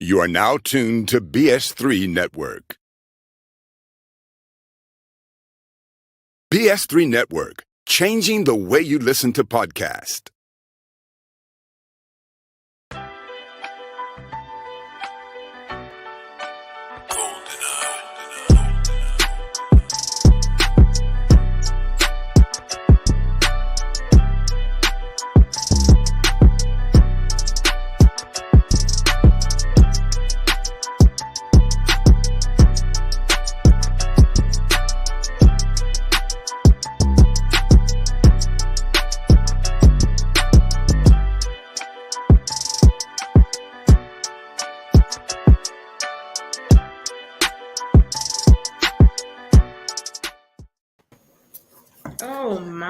You are now tuned to BS3 Network. BS3 Network, changing the way you listen to podcasts.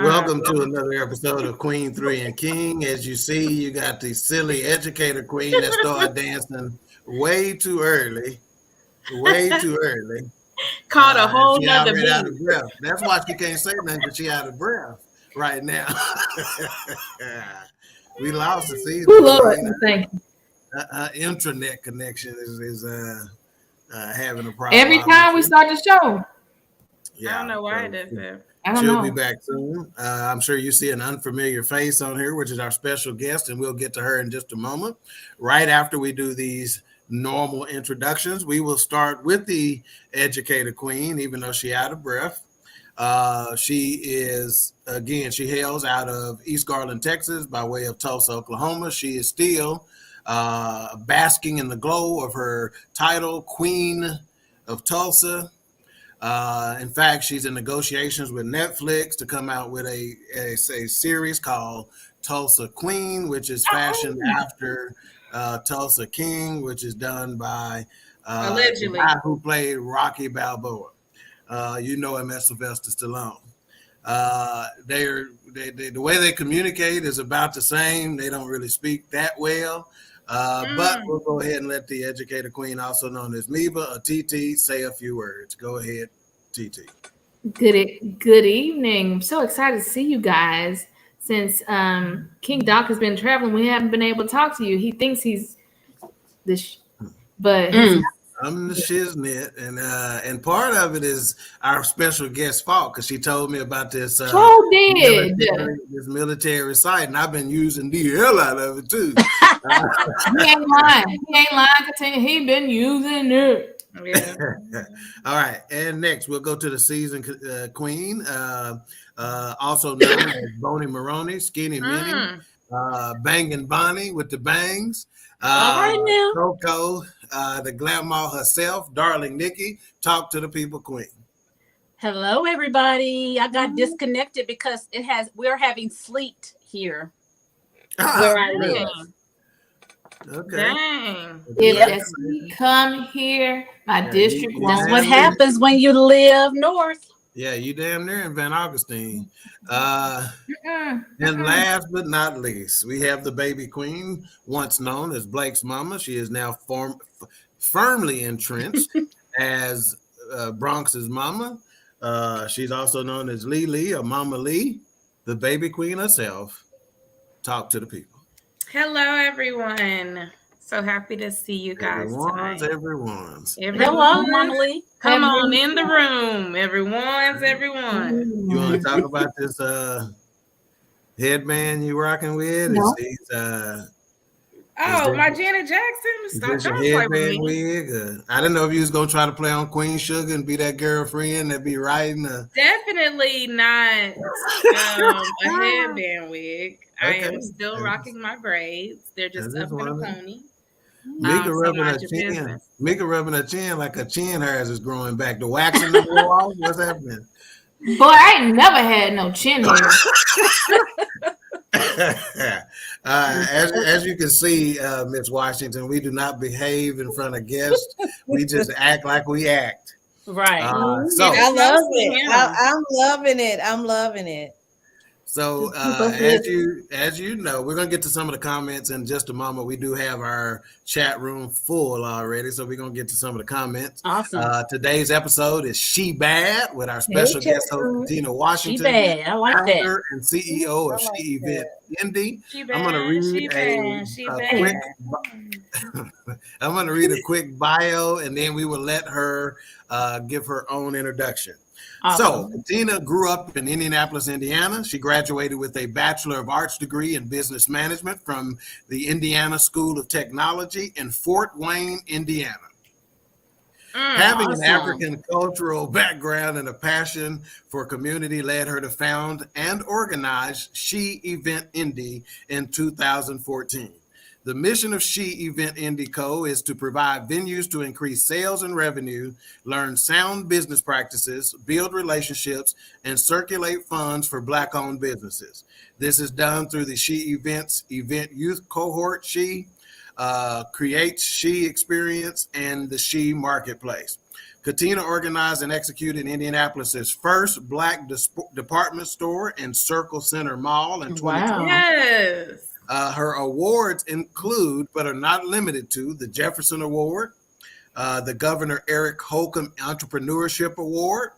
Welcome to another episode of Queen3 King. As you see, you got the silly educator queen that started dancing way too early. Caught a whole nother beat. Out of breath. That's why she can't say nothing, because she out of breath right now. We lost the season. Lord, thank you. Intranet connection is having a problem. Every time we start the show. Yeah, I don't know why it does that. She'll be back soon. I'm sure you see an unfamiliar face on here, which is our special guest, and we'll get to her in just a moment. Right after we do these normal introductions, we will start with the educator queen, even though she's out of breath. She hails out of East Garland, Texas, by way of Tulsa, Oklahoma. She is still basking in the glow of her title, Queen of Tulsa. In fact, she's in negotiations with Netflix to come out with a series called Tulsa Queen, which is fashioned after Tulsa King, which is done by allegedly the guy who played Rocky Balboa. You know him as Sylvester Stallone. The way they communicate is about the same. They don't really speak that well. But we'll go ahead and let the educator queen, also known as Meba or TT, say a few words. Go ahead, TT. Good evening. I'm so excited to see you guys. Since King Doc has been traveling, we haven't been able to talk to you. He thinks he's but I'm the shiznit, and part of it is our special guest's fault, because she told me about this military site, and I've been using the hell out of it too. He ain't lying. He been using it. Yeah. All right, and next we'll go to the season queen, also known as Bonnie Maroney, Skinny Minnie, Bangin' Bonnie with the bangs. All right now. Coco, the glamour herself, Darling Nikki, talk to the people queen. Hello, everybody. I got disconnected because we're having sleet here where I live. Okay. Dang. If we come here, my district won't. That's what happens when you live north. Yeah, you damn near in Van Augustine. And last but not least, we have the baby queen, once known as Blake's mama. She is now firmly entrenched as Bronx's mama. She's also known as Lee or Mama Lee, the baby queen herself. Talk to the people. Hello, everyone. So happy to see you guys tonight. Everyone's. Hello, Mama Lee. Come on in the room. Everyone. You want to talk about this headband you rocking with? No. My Janet Jackson. Stop trying to play with me. Wig? I didn't know if you was going to try to play on Queen Sugar and be that girlfriend that be riding. Definitely not a headband wig. Okay. I am still rocking my braids. They're just up in a pony. Mika rubbing her chin like her chin hairs is growing back. The waxing the wall. What's happening? Boy, I ain't never had no chin hair. As you can see, Miss Washington, we do not behave in front of guests. We just act like we act. Right. So I love it. I'm loving it. So as you know, we're gonna get to some of the comments in just a moment. We do have our chat room full already, so we're gonna get to some of the comments. Awesome. Today's episode is S.H.E.bad with our special guest host Katina Washington. S.H.E.bad. I like that. And CEO of S.H.E.bad, Indy. I'm gonna read a quick I'm going to read a quick bio, and then we will let her give her own introduction. Awesome. So, Katina grew up in Indianapolis, Indiana. She graduated with a Bachelor of Arts degree in Business Management from the Indiana School of Technology in Fort Wayne, Indiana. Having an African cultural background and a passion for community led her to found and organize S.H.E.Event Indy in 2014. The mission of S.H.E.Event Indy Co. is to provide venues to increase sales and revenue, learn sound business practices, build relationships, and circulate funds for Black-owned businesses. This is done through the S.H.E.Events event youth cohort, S.H.E, creates S.H.E experience, and the S.H.E marketplace. Katina organized and executed Indianapolis's first Black department store in Circle Center Mall in 2020. Yes. Her awards include, but are not limited to, the Jefferson Award, the Governor Eric Holcomb Entrepreneurship Award,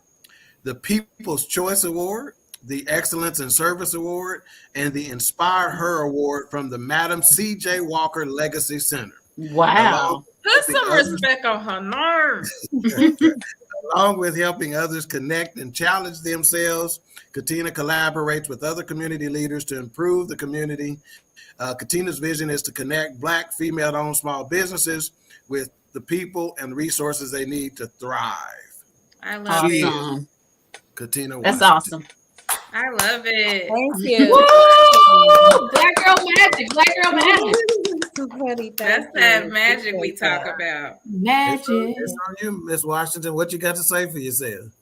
the People's Choice Award, the Excellence in Service Award, and the Inspire Her Award from the Madam C.J. Walker Legacy Center. Wow. Put some respect on her name. Along with helping others connect and challenge themselves, Katina collaborates with other community leaders to improve the community. Katina's vision is to connect Black female-owned small businesses with the people and resources they need to thrive. I love it. Katina Washington. That's awesome. I love it. Thank you. Woo! Black girl magic. Black girl magic. That's that magic we talk about. Magic. It's on you, Miss Washington. What you got to say for yourself?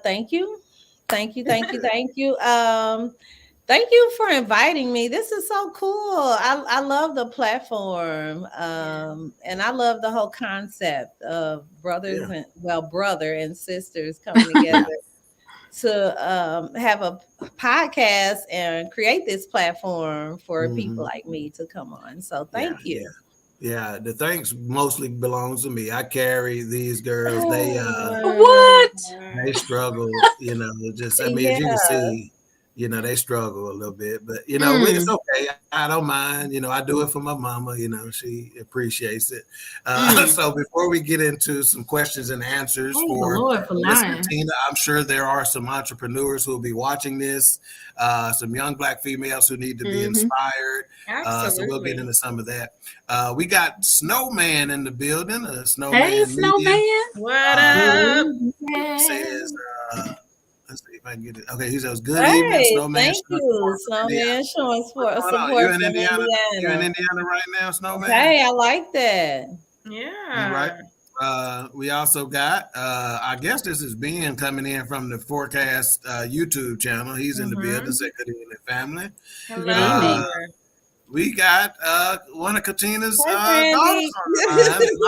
Thank you. Thank you. Thank you. Thank you. Thank you for inviting me. This is so cool. I love the platform. And I love the whole concept of brothers brother and sisters coming together to have a podcast and create this platform for people like me to come on. So thank you. Yeah, the thanks mostly belongs to me. I carry these girls. They they struggle, just as you can see, they struggle a little bit, but it's okay. I don't mind. I do it for my mama. She appreciates it. So before we get into some questions and answers for Miss Katina, I'm sure there are some entrepreneurs who will be watching this, some young Black females who need to be inspired. So we'll get into some of that. We got Snowman in the building. Snowman. Hey, Snowman. What up? Says, let's see if I can get it. Okay, he says, "Good evening, Snowman." Thank you, Snowman. Showing support. You're in Indiana. You're in Indiana right now, Snowman. Hey, I like that. Yeah. Right. We also got, I guess this is Ben coming in from the Forecast YouTube channel. He's in the building. Say good evening, family. Hello. We got one of Katina's daughters on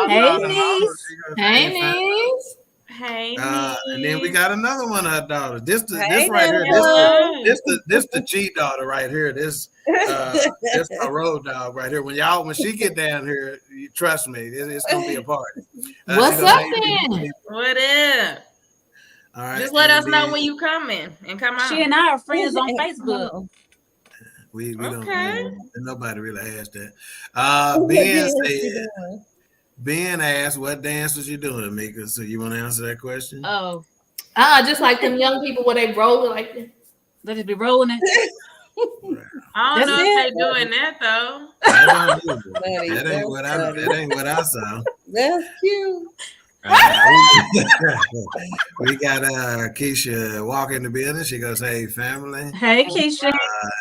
the line. Hey, niece. Hey, and then we got another one of her daughters. This right here. This the G daughter right here. This a road dog right here. When she get down here, you trust me, it's gonna be a party. What's up, then? What up? All right. Just let us know when you coming and come on. She and I are friends on Facebook. We don't. Nobody really asked that. Ben asked, "What dance was you doing, Mika?" So you want to answer that question? Oh, just like them young people where they roll it like this. They just be rolling it. I don't know if they're doing that though. That ain't what I saw. That's cute. We got Keisha walk in the building. She goes, "Hey, family." Hey, Keisha.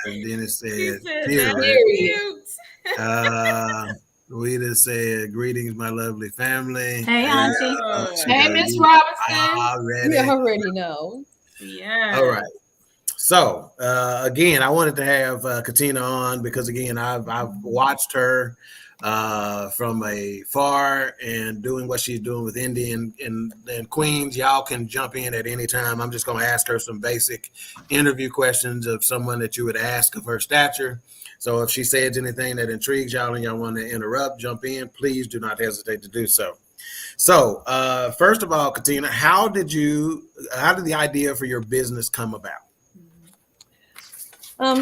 And then it said, Period. We just said, "Greetings, my lovely family." Hey, Auntie. Hey, Miss Robinson. You already know. Yeah. All right. So again, I wanted to have Katina on because again, I've watched her from afar and doing what she's doing with Indy and Queens. Y'all can jump in at any time. I'm just going to ask her some basic interview questions of someone that you would ask of her stature. So if she says anything that intrigues y'all and y'all want to interrupt, jump in, please do not hesitate to do so. So first of all, Katina, how did the idea for your business come about?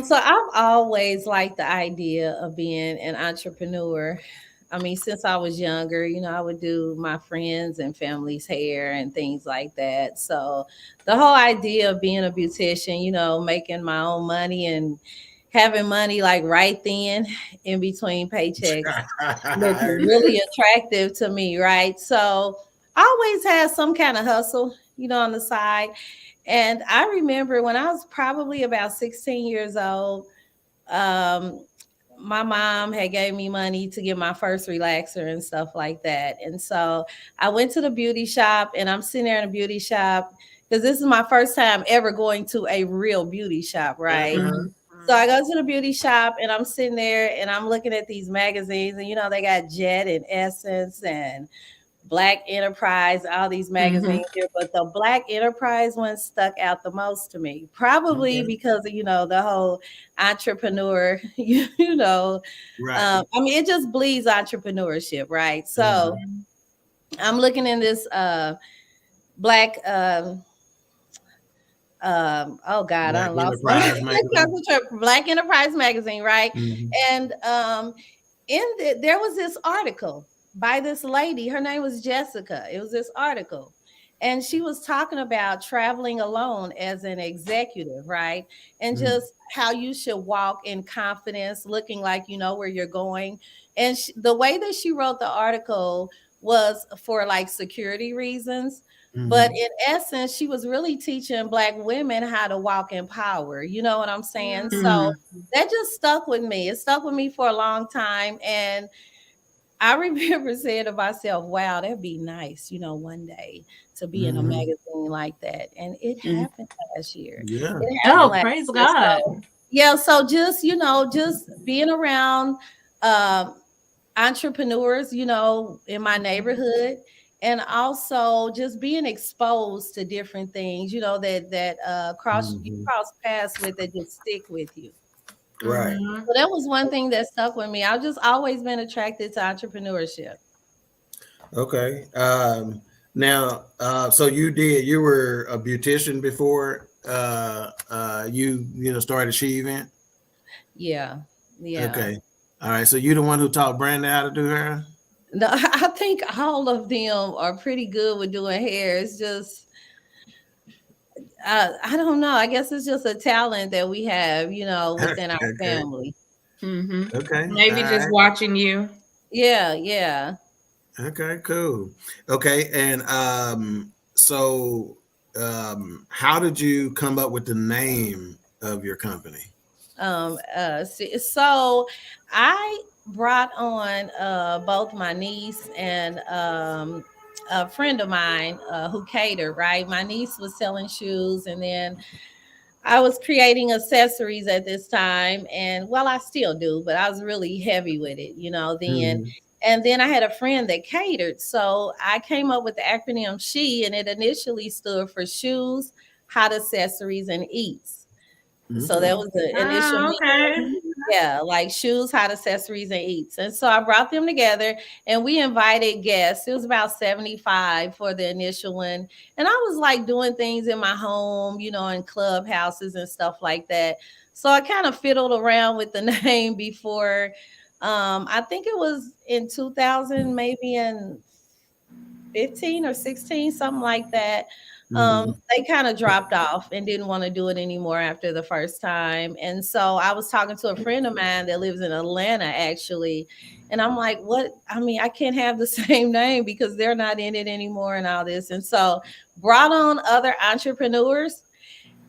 So I've always liked the idea of being an entrepreneur. I mean, since I was younger, I would do my friends and family's hair and things like that. So the whole idea of being a beautician, making my own money and having money like right then in between paychecks looked really attractive to me, right? So I always had some kind of hustle, on the side. And I remember when I was probably about 16 years old, um, my mom had gave me money to get my first relaxer and stuff like that. And so I went to the beauty shop, and I'm sitting there in a beauty shop because this is my first time ever going to a real beauty shop, right? So I go to the beauty shop, and I'm sitting there and I'm looking at these magazines, and they got Jet and Essence and Black Enterprise, all these magazines here, but the Black Enterprise one stuck out the most to me, probably because of, the whole entrepreneur, Right. I mean, it just bleeds entrepreneurship, right? So I'm looking in this black oh God, I Black lost my Enterprise magazine. Black Enterprise magazine, right? Mhm. And there was this article by this lady. Her name was Jessica. It was this article, and she was talking about traveling alone as an executive, right? And just how you should walk in confidence, looking like you know where you're going. And the way that she wrote the article was for like security reasons. But in essence, she was really teaching Black women how to walk in power. You know what I'm saying? So that just stuck with me. It stuck with me for a long time. And I remember saying to myself, wow, that'd be nice, one day to be in a magazine like that. And it happened last year. Yeah. It happened Oh, last praise year. God. So, yeah, so just being around um, entrepreneurs, in my neighborhood, and also just being exposed to different things, that you cross paths with that just stick with you. Right. So that was one thing that stuck with me. I've just always been attracted to entrepreneurship. Okay. Now, so you were a beautician before you started S.H.E.bad? Yeah. Yeah. Okay. All right. So you the one who taught Brandon how to do hair? No, I think all of them are pretty good with doing hair. It's just I don't know. I guess it's just a talent that we have, within our Okay. family. Okay. Maybe All just right. watching you. Yeah, yeah. Okay, cool. Okay, and so how did you come up with the name of your company? So I brought on both my niece and a friend of mine who catered, right? My niece was selling shoes, and then I was creating accessories at this time, and well, I still do, but I was really heavy with it, then. Mhm. And then I had a friend that catered. So I came up with the acronym S.H.E, and it initially stood for shoes, hot accessories, and eats. So that Okay. was the initial Oh, okay. meaning. Yeah, like shoes, hot accessories, and eats. And so I brought them together, and we invited guests. It was about 75 for the initial one. And I was like doing things in my home, in clubhouses and stuff like that. So I kind of fiddled around with the name before. I think it was in 2000, maybe in 15 or 16, something like that. Mhm. They kind of dropped off and didn't want to do it anymore after the first time. And so I was talking to a friend of mine that lives in Atlanta, actually. And I'm like, what? I mean, I can't have the same name because they're not in it anymore and all this. And so brought on other entrepreneurs.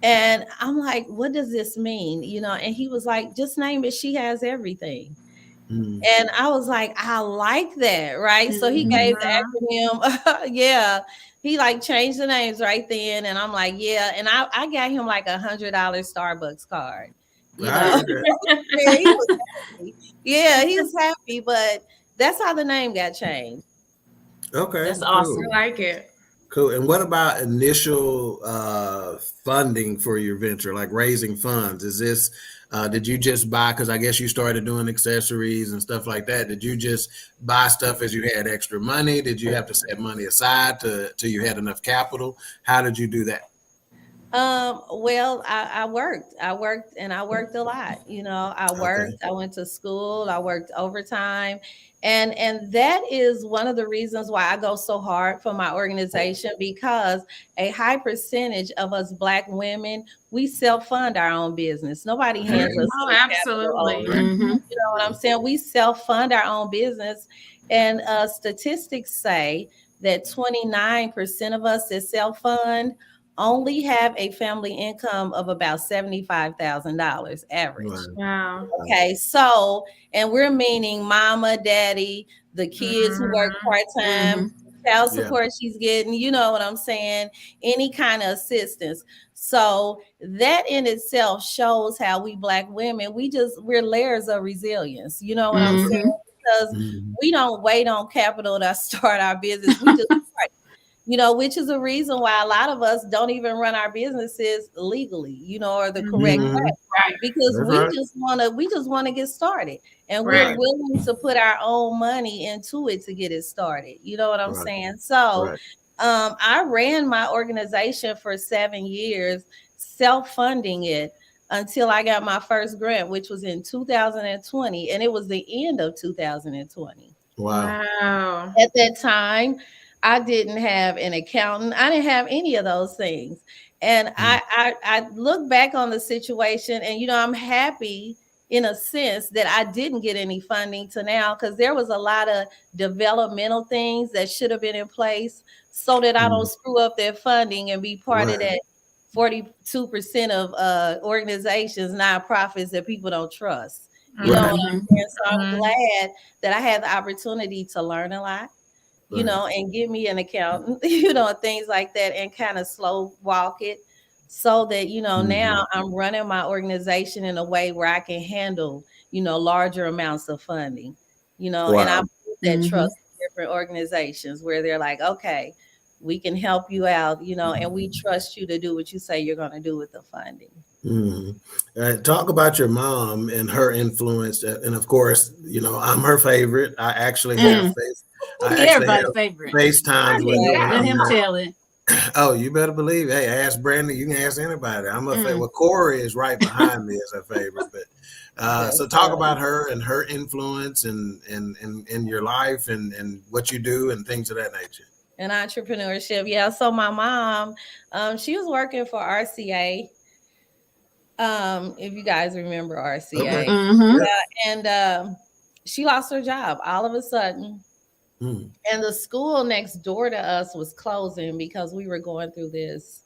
And I'm like, what does this mean? And he was like, just name it. She has everything. Mhm. And I was like, I like that, right? So he gave the acronym, yeah. He like changed the names right then, and I'm like, yeah. And I got him like $100 Starbucks card, you I know. heard that. Yeah, he was happy. Yeah, he was happy, but that's how the name got changed. Okay, That's cool. I awesome. like it. Cool. And what about initial funding for your venture, like raising funds? Is this, did you just buy, because I guess you started doing accessories and stuff like that. Did you just buy stuff as you had extra money? Did you have to set money aside till you had enough capital? How did you do that? Well, I worked. And I worked a lot. I Okay. worked, I went to school, I worked overtime. And that is one of the reasons why I go so hard for my organization, because a high percentage of us Black women, we self-fund our own business. Nobody hands us Oh, any capital absolutely. over. You know what I'm saying? We self-fund our own business. And statistics say that 29% of us that self-fund only have a family income of about $75,000 average. Right. Wow. Okay, so, and we're meaning mama, daddy, the kids who work part-time, child Yeah. support she's getting, you know what I'm saying? Any kind of assistance. So that in itself shows how we Black women, we're layers of resilience. You know what I'm saying? Because Mhm. we don't wait on capital to start our business. We just start, which is a reason why a lot of us don't even run our businesses legally, or the correct way, Mhm. Right. because That's right. we just want to get started, and we're Right. willing to put our own money into it to get it started. You know what I'm Right. saying? So, Right. I ran my organization for 7 years, self-funding it until I got my first grant, which was in 2020, and it was the end of 2020. Wow. Wow. At that time, I didn't have an accountant. I didn't have any of those things. And Mm. I look back on the situation, and I'm happy in a sense that I didn't get any funding to now, because there was a lot of developmental things that should have been in place so that I don't Mm. screw up their funding and be part of Right. that 42% of organizations, nonprofits that people don't trust. You know Right. what I'm saying? So I'm Mhm. glad that I had the opportunity to learn a lot, Right. and give me an accountant, things like that, and kind of slow walk it so that, Mhm. now I'm running my organization in a way where I can handle, larger amounts of funding, and I Wow. built that trust with different organizations where they're like, okay, we can help you out, and we trust you to do what you say you're going to do with the funding. Mhm. Talk about your mom and her influence, and of course, I'm her favorite. I actually have Everybody favorite. FaceTimes with her when Let I'm him not. tell it. Oh, you better believe. Hey, ask Brandon. You can ask anybody. I'm a favorite. Well, Corey is right behind me as a favorite. But so That's talk about her and her influence in your life and what you do and things of that nature. and entrepreneurship. Yeah. So my mom, she was working for RCA. If you guys remember Okay. RCA. Yeah. And she lost her job all of a sudden. Mm. And the school next door to us was closing because we were going through this,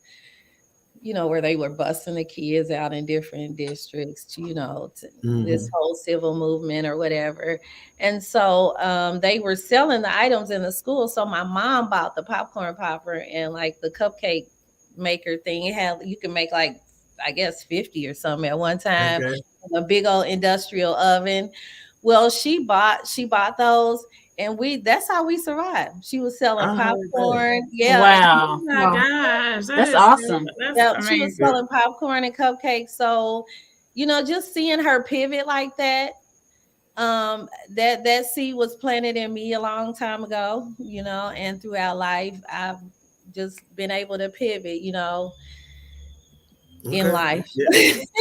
where they were busing the kids out in different districts, to this Mhm. whole civil movement or whatever. And so they were selling the items in the school. So my mom bought the popcorn popper and like the cupcake maker thing. It had, you can make like, I guess 50 or something at one time, Okay. a big old industrial oven. Well, she bought those, and that's how we survived. She was selling Oh, okay. popcorn. Yeah. Oh Wow. my gosh, That's that's awesome. that's Yeah, she was amazing. selling popcorn and cupcakes. So, just seeing her pivot like that, that seed was planted in me a long time ago, and throughout life, I've just been able to pivot, in Okay. life. Yeah.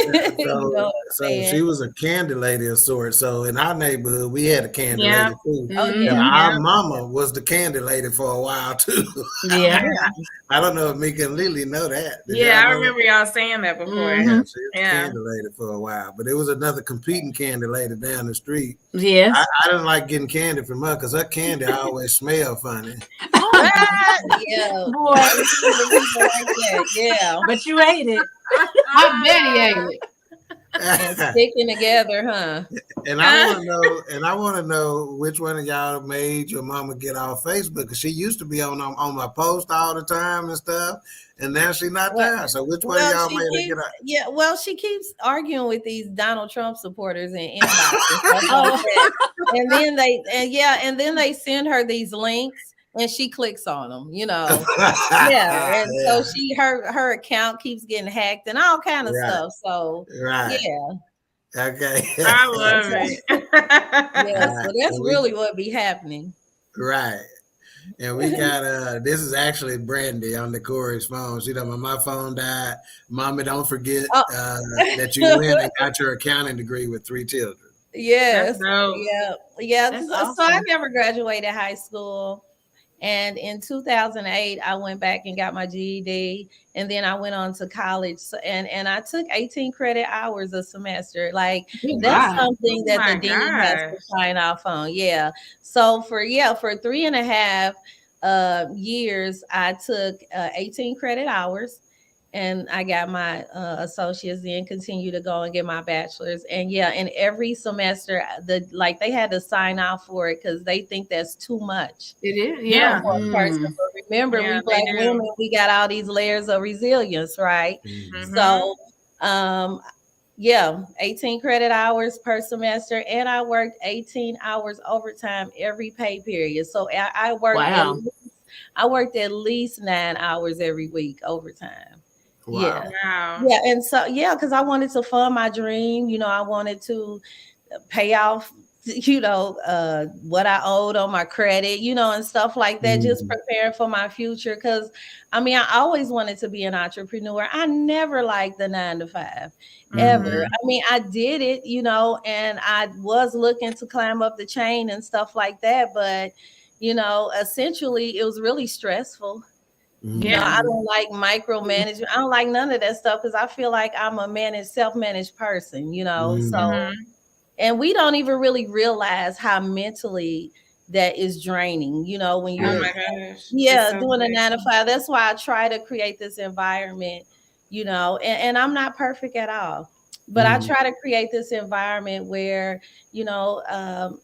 You know So, what I'm so saying? she was a candy lady of sorts. So in our neighborhood, we had a candy Yeah. lady too, Oh and yeah. our Yeah. mama was the candy lady for a while too. Yeah. I don't know if Mika and Lily know that. Did Yeah, y'all I know that? remember y'all saying that before. Yeah, she was the Yeah. candy lady for a while, but it was another competing candy lady down the street. Yes. I didn't like getting candy from her because her candy always smelled funny. Yeah. Boy. I remember people like that. Yeah. But you ate it. I bet he ate it. And sticking together, huh? And I want to know which one of y'all made your mama get off Facebook, because she used to be on my post all the time and stuff, and now she's not Well, there. So which one of well, y'all she made her get keeps, out? yeah, well, she keeps arguing with these Donald Trump supporters in inbox and stuff like Oh. that. And then they send her these links and she clicks on them, Yeah. And so Yeah, her account keeps getting hacked and all kind of right, stuff. So right. yeah. Okay. I love So, it. yeah, so that's And we really what be happening. right. And we got this is actually Brandy on the Corey's phone. She told me my phone died. Mommy, don't forget Oh. that you went and got your accounting degree with 3 children. Yes. That's dope. Yeah. That's So I awesome. never graduated high school. And in 2008, I went back and got my GED. And then I went on to college. And I took 18 credit hours a semester. Like, Good that's God. something Oh that the my dean has to gosh. sign off on. Yeah. So for 3.5 years, I took 18 credit hours. And I got my associates, then continue to go and get my bachelor's. And yeah, and every semester, they had to sign off for it because they think that's too much, It is. Yeah. Yeah. for a person. Mm. But remember, Yeah, we they Black do. women, we got all these layers of resilience, right? Mm-hmm. Mm-hmm. So, um, yeah, 18 credit hours per semester, and I worked 18 hours overtime every pay period. So Wow. I worked at least 9 hours every week overtime. Yeah. Wow. Wow. Yeah, and so yeah, because I wanted to fund my dream. I wanted to pay off, what I owed on my credit, and stuff like that, just Mm-hmm. preparing for my future. Because I mean, I always wanted to be an entrepreneur. I never liked the 9 to 5 ever. Mm-hmm. Mm-hmm. I mean, I did it, and I was looking to climb up the chain and stuff like that. But, essentially, it was really stressful. Yeah. I don't like micromanagement. I don't like none of that stuff because I feel like I'm a self-managed person. Mm-hmm. So, Mm-hmm. and we don't even really realize how mentally that is draining, when Oh you're, my gosh. It's yeah, so doing a crazy. 9 to 5. That's why I try to create this environment, and I'm not perfect at all, but I Mm-hmm. try to create this environment where, you know, um,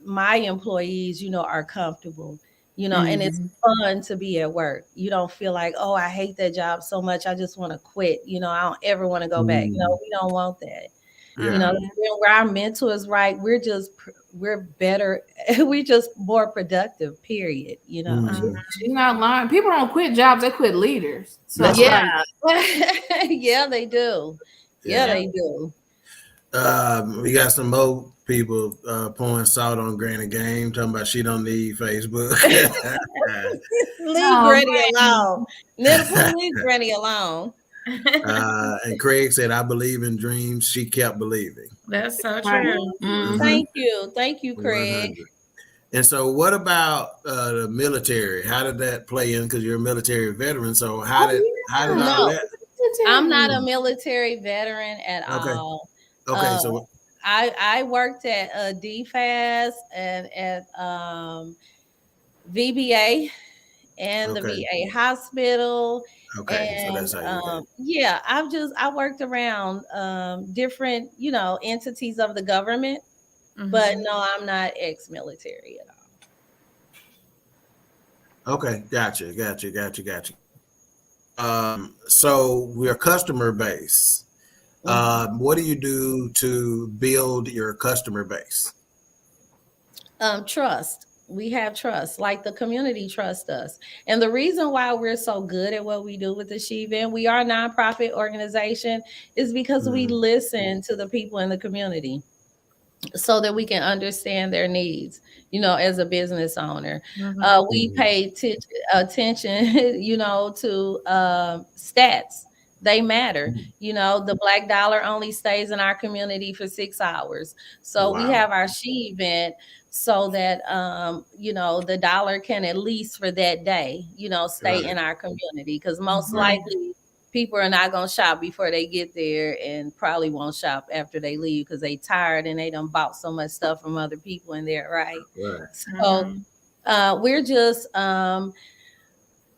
my employees, are comfortable, and it's Hmm. fun to be at work. You don't feel like, oh, I hate that job so much. I just want to quit. I don't ever want to go back. Mm-hmm. We don't want that. You Yeah. know, Mm-mm. where our mental is right, we're better. We're just more productive, period. Mm-hmm. She's not lying. People don't quit jobs; they quit leaders. That's So Yeah. right. Yeah, they do. Yeah, Yeah. yeah. they do. We got some more people pouring salt on Granny Game, talking about she don't need Facebook. Leave Oh Granny man. alone. Little leave Granny alone. And Craig said, I believe in dreams. She kept believing. That's so Right. true. Hmm. Thank you, Craig. 100. And so, what about the military? How did that play in? Because you're a military veteran. So, how did all No, that? I'm not a military veteran at Okay. all. Okay. Uh, So, I worked at DFAS and at VBA and the okay. VA hospital. Okay. So And that's how you did. yeah, I worked around different, entities of the government, but Mm-hmm. no, I'm not ex-military at all. Okay. Gotcha. So we're customer base. Mhm. What do you do to build your customer base? Trust. We have trust, like the community trusts us. And the reason why we're so good at what we do with the S.H.E.bad, we are a nonprofit organization, is because we Mm-hmm. listen to the people in the community so that we can understand their needs, as a business owner. Mm-hmm. We pay attention, to stats. They matter. The black dollar only stays in our community for 6 hours. So we Wow. have our she event so that, the dollar can at least for that day, stay Right. in our community. Because most Right. likely people are not going to shop before they get there and probably won't shop after they leave because they tired and they done bought so much stuff from other people in there, right? Right. So Mm-hmm. we're just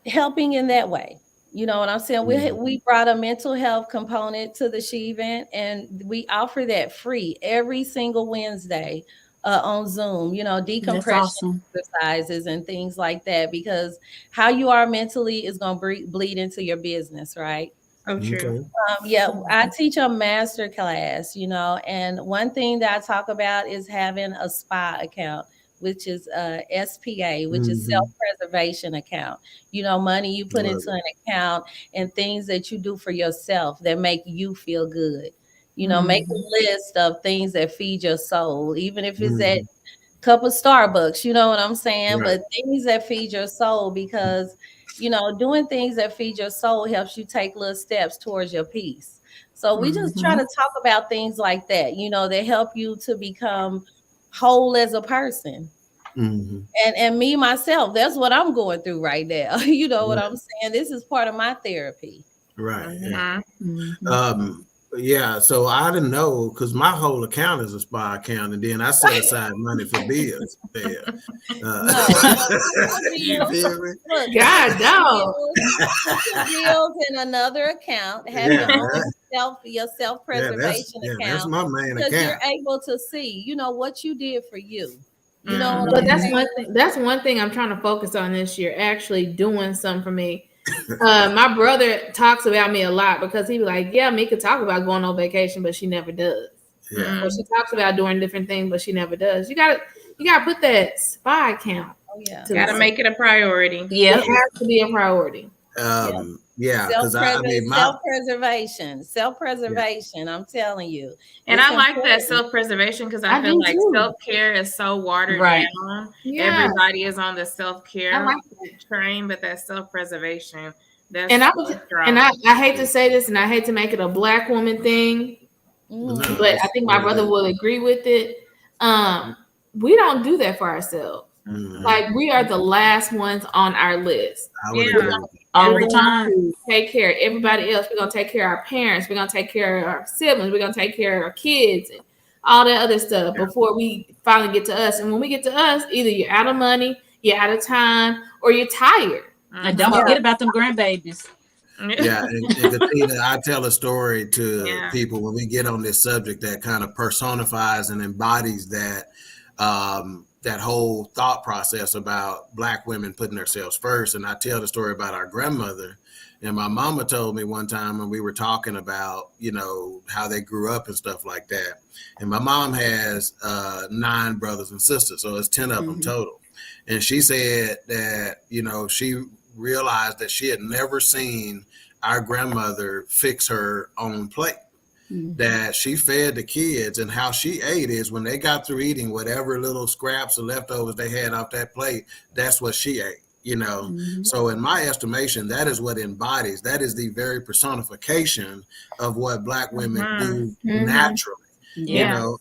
helping in that way. You know what I'm saying? We Mm-hmm. we brought a mental health component to the S.H.E event, and we offer that free every single Wednesday on Zoom. That's Decompression awesome. exercises and things like that, because how you are mentally is going to bleed into your business, right? So true. Okay. Yeah, I teach a master class, and one thing that I talk about is having a SPA account, which is SPA, which is Mm-hmm. self-preservation account. Money you put Love into an account and things that you do for yourself that make you feel good. Make Mm-hmm. a list of things that feed your soul, even if it. it's at Mm-hmm. cup of Starbucks, you know what I'm saying? Right. But things that feed your soul, because doing things that feed your soul helps you take little steps towards your peace. So we just try to talk about things like that, that help you to become whole as a person. And me myself, that's what I'm going through right now. You know what I'm saying? This is part of my therapy. Right. Yeah. So I didn't know, because my whole account is a SPA account, and then I set aside money for bills there. No, You feel me? look, God, no. put bills in another account. Have your own self-preservation account. That's my main because account. you're able to see, what you did for you. You know But what I'm saying? that's one thing I'm trying to focus on this year, actually doing something for me. My brother talks about me a lot, because he be like, yeah, me could talk about going on vacation, but she never does. Yeah. Or she talks about doing different things, but she never does. You gotta put that SPA account. Gotta make it a priority. Yeah, it has to be a priority. Because self-preservation. I'm telling you. And I like that self-preservation, because I feel like self-care is so watered down. Yeah. Everybody is on the self-care train, but that self-preservation, that's and I hate to say this, and I hate to make it a Black woman thing, but I think my brother will agree with it. We don't do that for ourselves. Like, we are the last ones on our list. All the time. Take care of everybody else. We're gonna take care of our parents. We're gonna take care of our siblings. We're gonna take care of our kids and all that other stuff before we finally get to us. And when we get to us, either you're out of money, you're out of time, or you're tired. And don't forget about them grandbabies. Yeah, and Katina, I tell a story to people when we get on this subject that kind of personifies and embodies that that whole thought process about Black women putting themselves first. And I tell the story about our grandmother. And my mama told me one time when we were talking about, how they grew up and stuff like that. And my mom has 9 brothers and sisters, so it's 10 of them total. And she said that, she realized that she had never seen our grandmother fix her own plate. That she fed the kids, and how she ate is when they got through eating whatever little scraps or leftovers they had off that plate, that's what she ate, So in my estimation, that is what embodies, that is the very personification of what Black women do naturally.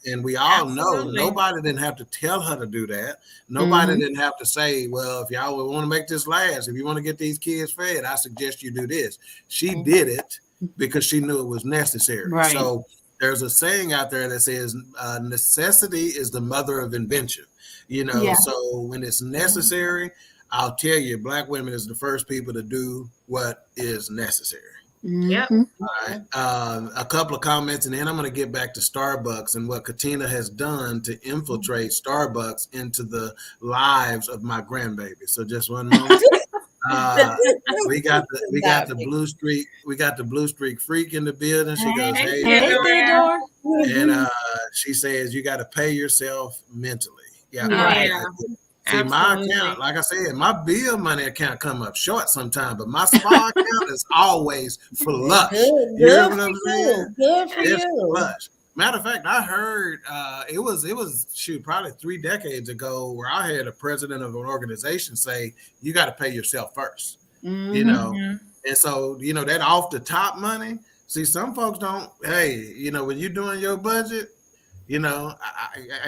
And we all know nobody didn't have to tell her to do that. Nobody didn't have to say, well, if y'all want to make this last, if you want to get these kids fed, I suggest you do this. She did it because she knew it was necessary. Right. So there's a saying out there that says necessity is the mother of invention. So when it's necessary, I'll tell you, Black women is the first people to do what is necessary. Yep. All right. A couple of comments, and then I'm going to get back to Starbucks and what Katina has done to infiltrate Starbucks into the lives of my grandbaby. So just one moment. We got the Blue Streak freak in the building. She goes, hey Theodore. And she says you got to pay yourself mentally. See, my account, like I said, my bill money account come up short sometimes, but my SPA account is always flush. You know what I'm saying? Good for you. Flush. Matter of fact, I heard it was probably 3 decades ago where I had a president of an organization say you got to pay yourself first. And so that off the top money. See, some folks don't. Hey, when you're doing your budget. In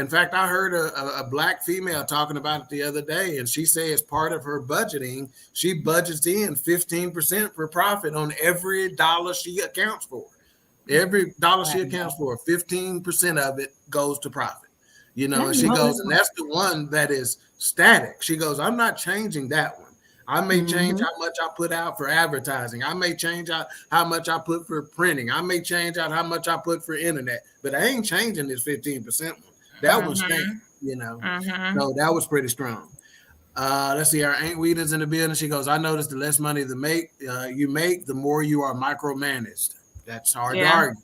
fact, I heard a Black female talking about it the other day, and she says part of her budgeting, she budgets in 15% for profit on every dollar she accounts for. Every dollar she accounts for, 15% of it goes to profit. And she goes, and that's the one that is static. She goes, I'm not changing that one. I may change how much I put out for advertising. I may change out how much I put for printing. I may change out how much I put for internet. But I ain't changing this 15% one. That one's staying, So that was pretty strong. Let's see, our Aunt Weeda's in the building. She goes, I noticed the less money you make, the more you are micromanaged. That's hard to argue.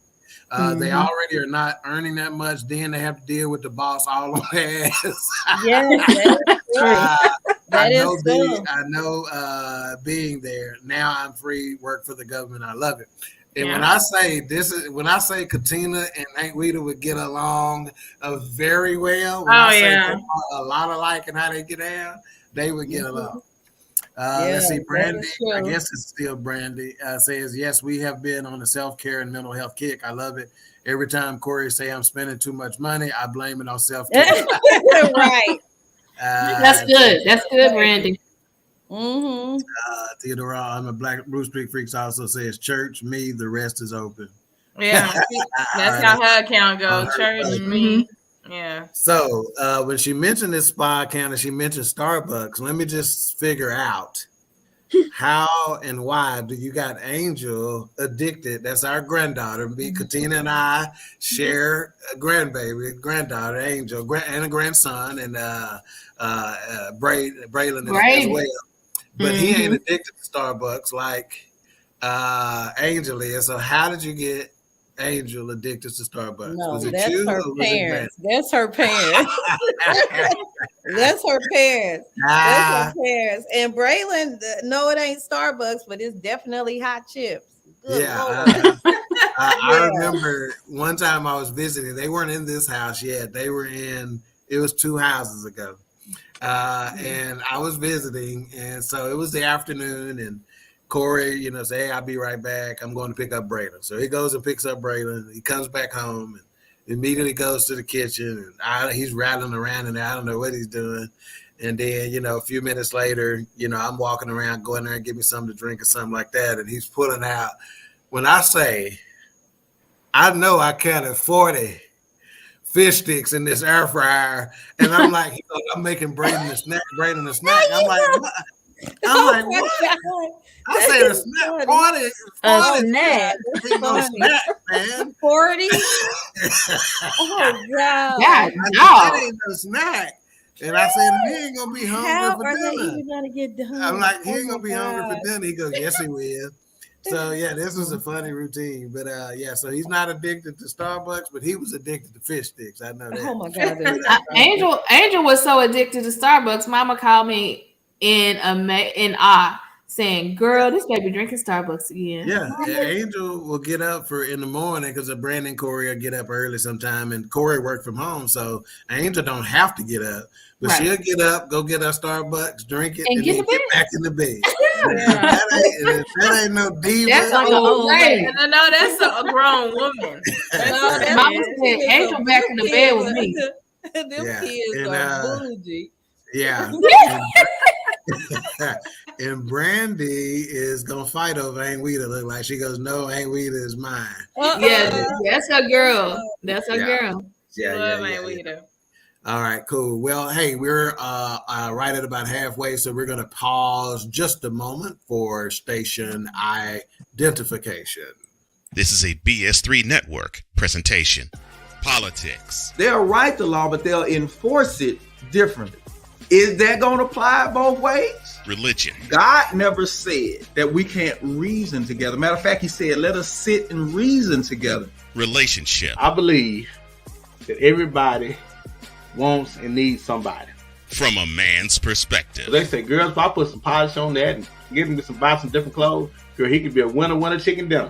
They already are not earning that much. Then they have to deal with the boss all on their ass. I know being there. Now I'm free, work for the government. I love it. And when I say Katina and Aunt Rita would get along very well, when I say a lot alike and how they get down, they would get along. Let's see, Brandy, I guess it's still Brandy, says, yes, we have been on a self-care and mental health kick. I love it. Every time Corey say I'm spending too much money, I blame it on self-care. Right. That's good. That's good, Brandy. Theodore, I'm a Black Bruce Street Freaks also says church, me, the rest is open. Yeah, that's how her account goes. Church, me. Yeah. So when she mentioned this spa account and she mentioned Starbucks, let me just figure out how and why do you got Angel addicted? That's our granddaughter. Katina and I share a granddaughter, Angel, and a grandson, and Braylon as well. But he ain't addicted to Starbucks like Angel is. So how did you get Angel addicted to Starbucks? No, was it that's you her or was parents. it That's her parents. That's her parents. That's her parents. And Braylon, no, it ain't Starbucks, but it's definitely hot chips. Good I remember one time I was visiting. They weren't in this house yet. They were in. It was 2 houses ago. And I was visiting, and so it was the afternoon, and Corey, say, hey, I'll be right back. I'm going to pick up Braylon. So he goes and picks up Braylon. He comes back home and immediately goes to the kitchen, and he's rattling around in there. I don't know what he's doing. And then, a few minutes later, I'm walking around, going there and give me something to drink or something like that. And he's pulling out. When I say, I know I counted 40 fish sticks in this air fryer, and I'm like, I'm making Braylon a snack. I'm like, what? I said a snack. 40 snack. No snack, man. 40? Oh God. That ain't no snack. And I said, he ain't gonna be hungry How for are dinner. they even gonna get done? I'm like, he ain't gonna be hungry for dinner. He goes, yes, he will. So yeah, this was a funny routine, but so he's not addicted to Starbucks, but he was addicted to fish sticks. I know that. Oh my God, Angel was so addicted to Starbucks. Mama called me in awe, saying, "Girl, this baby drinking Starbucks again." Yeah, Angel will get up in the morning because Brandon and Corey will get up early sometime, and Corey work from home, so Angel don't have to get up, but she'll get up, go get her Starbucks, drink it, and then get back in the bed. That ain't no diva. That's like No, that's a grown woman. Mama said, Angel back in the bed with me. Them kids are bougie. Yeah. And Brandy is gonna fight over Aunt Rita. Look like she goes, no, Aunt Rita is mine. Yeah, that's her girl. That's her girl. Love Aunt Rita. All right, cool. Well, hey, we're right at about halfway, so we're going to pause just a moment for station identification. This is a BS3 network presentation. Politics. They'll write the law, but they'll enforce it differently. Is that going to apply both ways? Religion. God never said that we can't reason together. Matter of fact, he said, let us sit and reason together. Relationship. I believe that everybody wants and needs somebody. From a man's perspective. They say, girls, if I put some polish on that and give him buy some different clothes, girl, he could be a winner chicken dinner.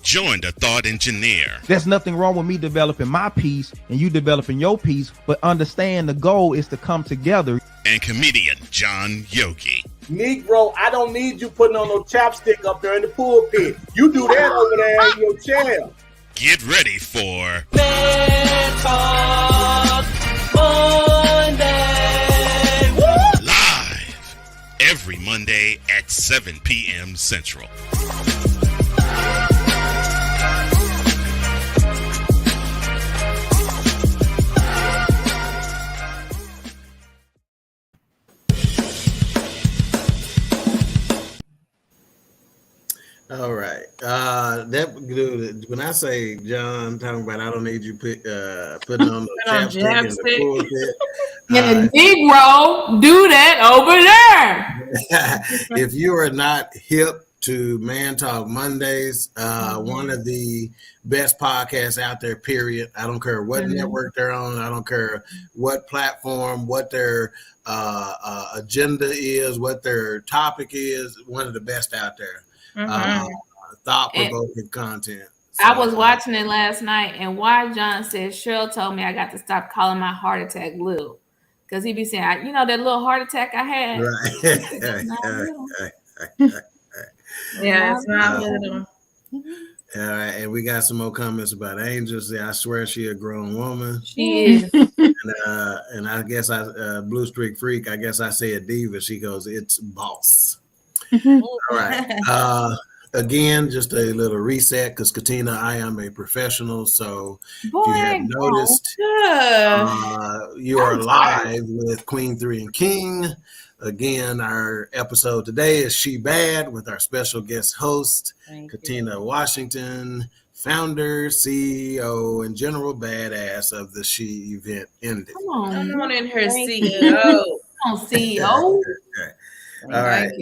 Join the thought engineer. There's nothing wrong with me developing my piece and you developing your piece, but understand the goal is to come together. And comedian John Yogi. Negro, I don't need you putting on no chapstick up there in the pulpit. You do that over there in your chair. Get ready for Man Talk Monday. Woo! Live every Monday at 7 p.m. Central. All right. When I say John talking about I don't need you putting on the chapstick in the pulpit. And Negro, do that over there. If you are not hip to Man Talk Mondays, one of the best podcasts out there, period. I don't care what network they're on. I don't care what platform, what their agenda is, what their topic is. One of the best out there. thought-provoking content. So, I was watching it last night, and why John said Cheryl told me I got to stop calling my heart attack little, because he be saying, you know, that little heart attack I had. Right. Yeah, it's not little. All right, and we got some more comments about Angel. I swear she a grown woman. She is. And I guess Blue Streak Freak, I guess I say a diva. She goes, it's boss. All right. Again, just a little reset, because Katina, I am a professional. So if you have noticed, you are live with Queen3 King. Again, our episode today is S.H.E.bad with our special guest host, Katina Washington, founder, CEO, and general badass of the S.H.E event, Indy. Come on in her CEO. CEO. All right.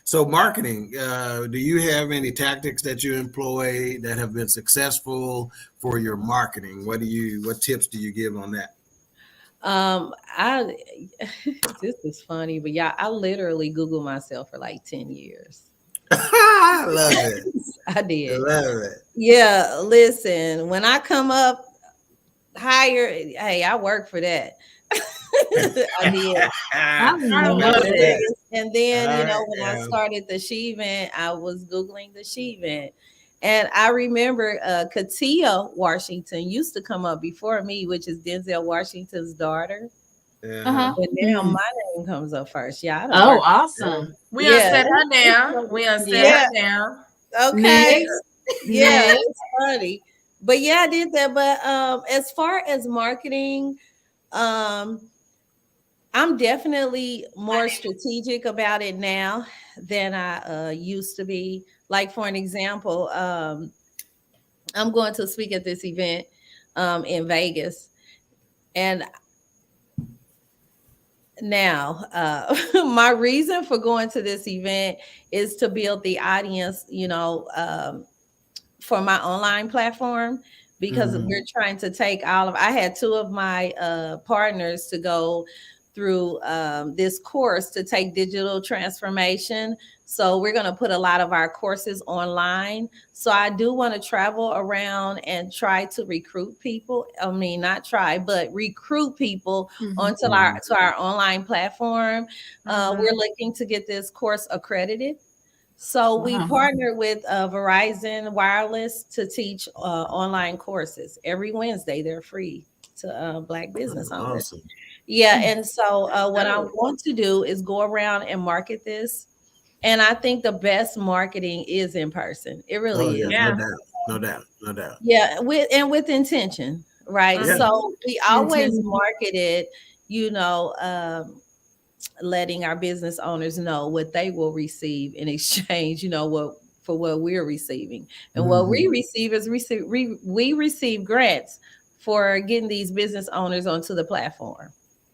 So marketing, do you have any tactics that you employ that have been successful for your marketing? What tips do you give on that? This is funny, but yeah, I literally Googled myself for like 10 years. I love it. I did. I love it. Yeah, listen, when I come up higher, hey, I work for that. I did. I love it. And then, you know, when I started the S.H.E event, I was Googling the S.H.E event. And I remember Katina Washington used to come up before me, which is Denzel Washington's daughter. And now my name comes up first. Yeah. Awesome. We set her down. Her down. Okay. Yeah, it's funny. But yeah, I did that. But as far as marketing, I'm definitely more strategic about it now than I used to be. Like, for an example, I'm going to speak at this event in Vegas. And now, my reason for going to this event is to build the audience, you know, for my online platform, because we're trying to take I had two of my partners to go through this course to take digital transformation. So we're going to put a lot of our courses online. So I do want to travel around and try to recruit people. I mean, not try, but recruit people onto our online platform. We're looking to get this course accredited. So we partner with Verizon Wireless to teach online courses. Every Wednesday, they're free to Black business owners. Awesome. Yeah, and so what I want to do is go around and market this. And I think the best marketing is in person. It really is. No doubt. Yeah, with intention, right? So we always marketed, you know, letting our business owners know what they will receive in exchange, you know, for what we're receiving. And what we receive is we receive grants for getting these business owners onto the platform.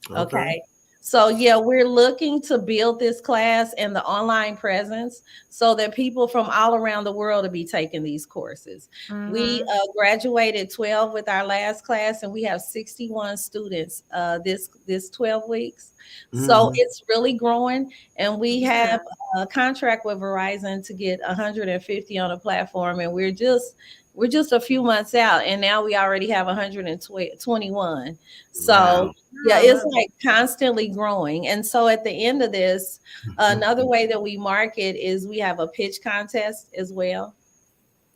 Okay. So yeah, we're looking to build this class and the online presence so that people from all around the world will be taking these courses. We graduated 12 with our last class, and we have 61 students this 12 weeks. So it's really growing, and we have a contract with Verizon to get 150 on the platform, and we're just a few months out, and now we already have 121. So yeah, it's like constantly growing. And so at the end of this, another way that we market is we have a pitch contest as well.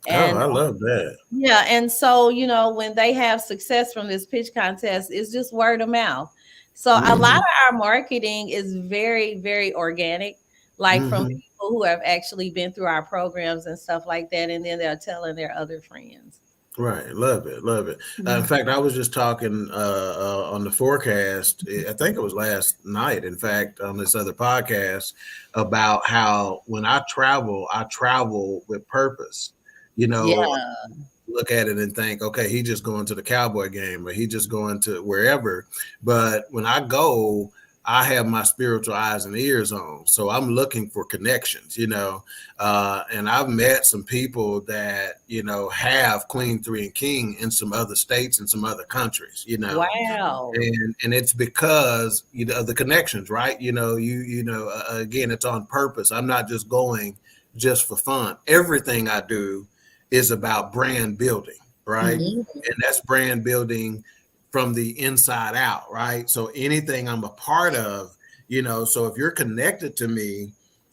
And I love that. Yeah. And so, you know, when they have success from this pitch contest, it's just word of mouth. So a lot of our marketing is very, very organic, like from people who have actually been through our programs and stuff like that. And then they're telling their other friends. Right. Love it. In fact, I was just talking on the forecast, I think it was last night, in fact, on this other podcast, about how when I travel with purpose. You know, look at it and think, okay, he just going to the Cowboy game, or he just going to wherever. But when I go, I have my spiritual eyes and ears on. So I'm looking for connections, you know, and I've met some people that, you know, have Queen3 King in some other states and some other countries, you know. Wow. And it's because, you know, the connections, right? You know, again, it's on purpose. I'm not just going just for fun. Everything I do is about brand building, right? And that's brand building from the inside out, right? So anything I'm a part of, so if you're connected to me,